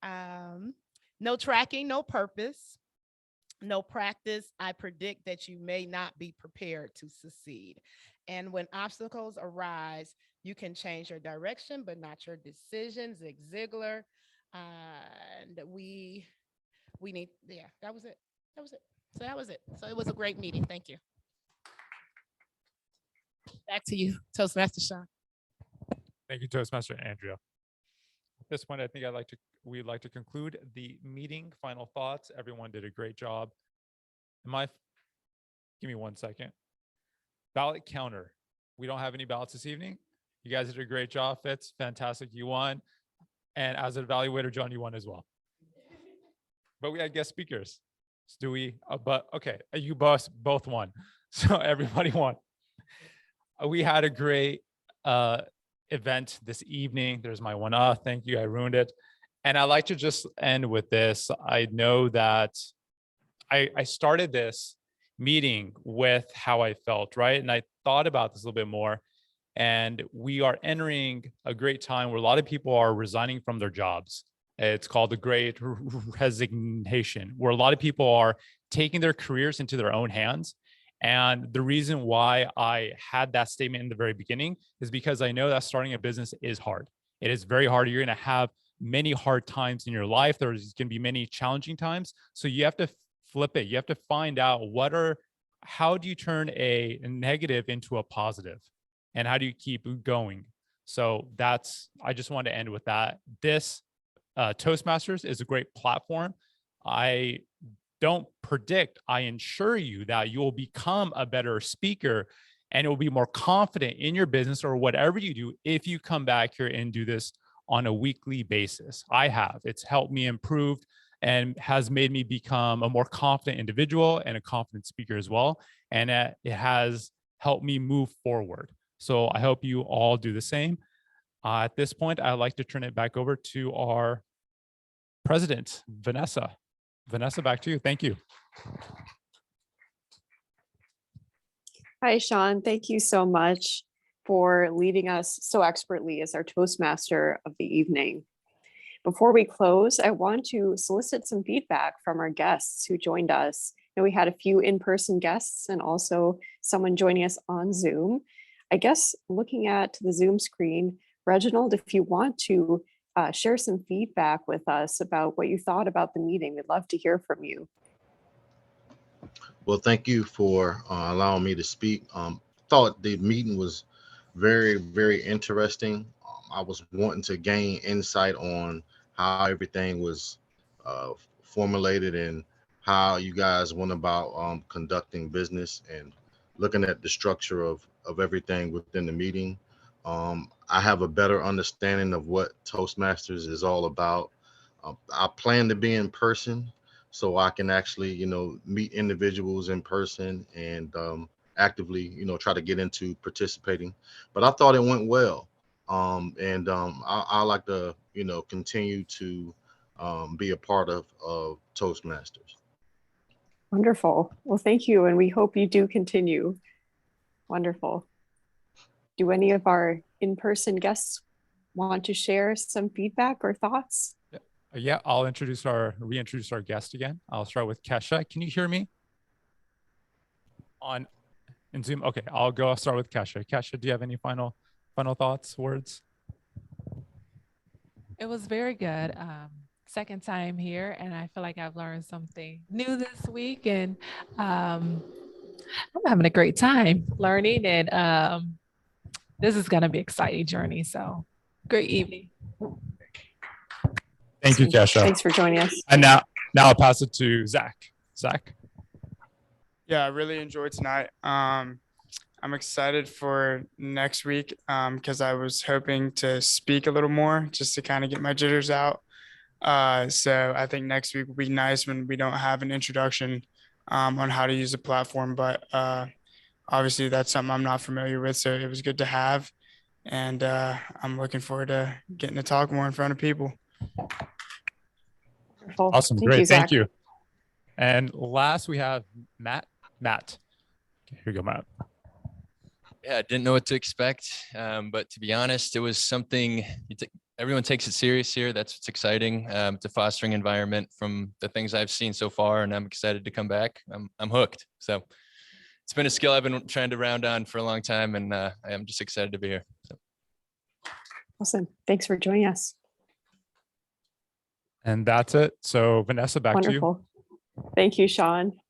No tracking, no purpose, no practice. I predict that you may not be prepared to succeed. And when obstacles arise, you can change your direction, but not your decisions. Zig Ziglar. And we need, yeah, that was it. That was it. So that was it. So it was a great meeting. Thank you. Back to you, Toastmaster Sean. Thank you, Toastmaster Andrea. At this point, I think we'd like to conclude the meeting. Final thoughts. Everyone did a great job. Give me 1 second. Ballot counter. We don't have any ballots this evening. You guys did a great job, Fitz. Fantastic. You won. And as an evaluator, John, you won as well. But we had guest speakers. Stewie, but okay, you both won. So everybody won. We had a great event this evening. There's my one. Thank you. I ruined it. And I'd like to just end with this. I know that I started this meeting with how I felt, right? And I thought about this a little bit more. And we are entering a great time where a lot of people are resigning from their jobs. It's called the Great Resignation, where a lot of people are taking their careers into their own hands. And the reason why I had that statement in the very beginning is because I know that starting a business is hard. It is very hard. You're going to have many hard times in your life. There's going to be many challenging times. So you have to flip it. You have to find out how do you turn a negative into a positive? And how do you keep going? So I just want to end with that. This Toastmasters is a great platform. I don't predict, I ensure you that you will become a better speaker and it will be more confident in your business or whatever you do if you come back here and do this on a weekly basis. It's helped me improve and has made me become a more confident individual and a confident speaker as well. And it has helped me move forward. So I hope you all do the same. At this point, I'd like to turn it back over to our president, Vanessa. Vanessa, back to you. Thank you. Hi, Sean. Thank you so much for leading us so expertly as our Toastmaster of the evening. Before we close, I want to solicit some feedback from our guests who joined us. And we had a few in-person guests and also someone joining us on Zoom. I guess looking at the Zoom screen, Reginald, if you want to share some feedback with us about what you thought about the meeting, we'd love to hear from you. Well, thank you for allowing me to speak. Thought the meeting was very, very interesting. I was wanting to gain insight on how everything was formulated and how you guys went about conducting business and looking at the structure of everything within the meeting. I have a better understanding of what Toastmasters is all about. I plan to be in person so I can actually, meet individuals in person and actively, try to get into participating. But I thought it went well. I like to, continue to be a part of Toastmasters. Wonderful. Well, thank you. And we hope you do continue. Wonderful. Do any of our in-person guests want to share some feedback or thoughts? Yeah, I'll reintroduce our guest again. I'll start with Kesha. Can you hear me in Zoom? Okay, I'll start with Kesha. Kesha, do you have any final thoughts, words? It was very good. Second time here, and I feel like I've learned something new this week, and I'm having a great time learning, and this is going to be an exciting journey. So great evening. Thank you, Kesha. Thanks for joining us. And Now I'll pass it to Zach. Zach. Yeah, I really enjoyed tonight. I'm excited for next week because I was hoping to speak a little more just to kind of get my jitters out. So I think next week will be nice when we don't have an introduction on how to use the platform, but obviously that's something I'm not familiar with, so it was good to have. And I'm looking forward to getting to talk more in front of people. Wonderful. Awesome. Thank Great. you, Zach. Thank you. And last we have Matt. Here you go, Matt. Yeah, I didn't know what to expect, but to be honest, it was something everyone takes it serious here. That's what's exciting. It's a fostering environment from the things I've seen so far, and I'm excited to come back. I'm hooked. So it's been a skill I've been trying to round on for a long time, and I am just excited to be here. So. Awesome. Thanks for joining us. And that's it. So Vanessa, back to you. Wonderful. Thank you, Sean.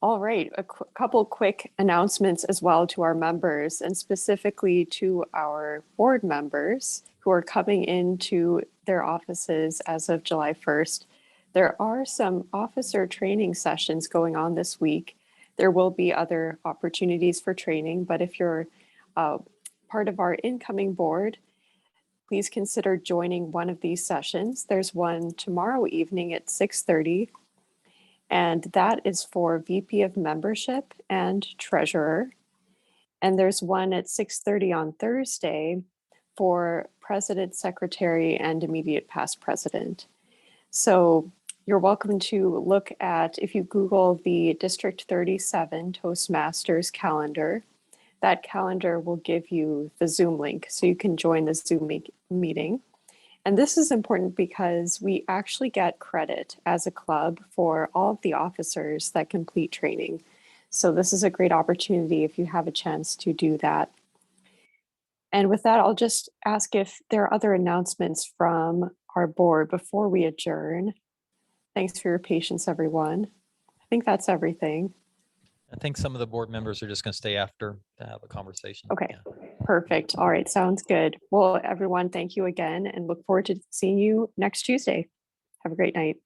All right, a couple quick announcements as well to our members, and specifically to our board members who are coming into their offices as of July 1st. There are some officer training sessions going on this week. There will be other opportunities for training, but if you're part of our incoming board, please consider joining one of these sessions. There's one tomorrow evening at 6:30. And that is for VP of Membership and Treasurer. And there's one at 6:30 on Thursday for President, Secretary, and Immediate Past President. So you're welcome to look at, if you Google the District 37 Toastmasters calendar, that calendar will give you the Zoom link so you can join the Zoom meeting. And this is important because we actually get credit as a club for all of the officers that complete training. So this is a great opportunity if you have a chance to do that. And with that, I'll just ask if there are other announcements from our board before we adjourn. Thanks for your patience, everyone. I think that's everything. I think some of the board members are just going to stay after to have a conversation. Okay, Yeah. perfect. All right, sounds good. Well, everyone, thank you again and look forward to seeing you next Tuesday. Have a great night.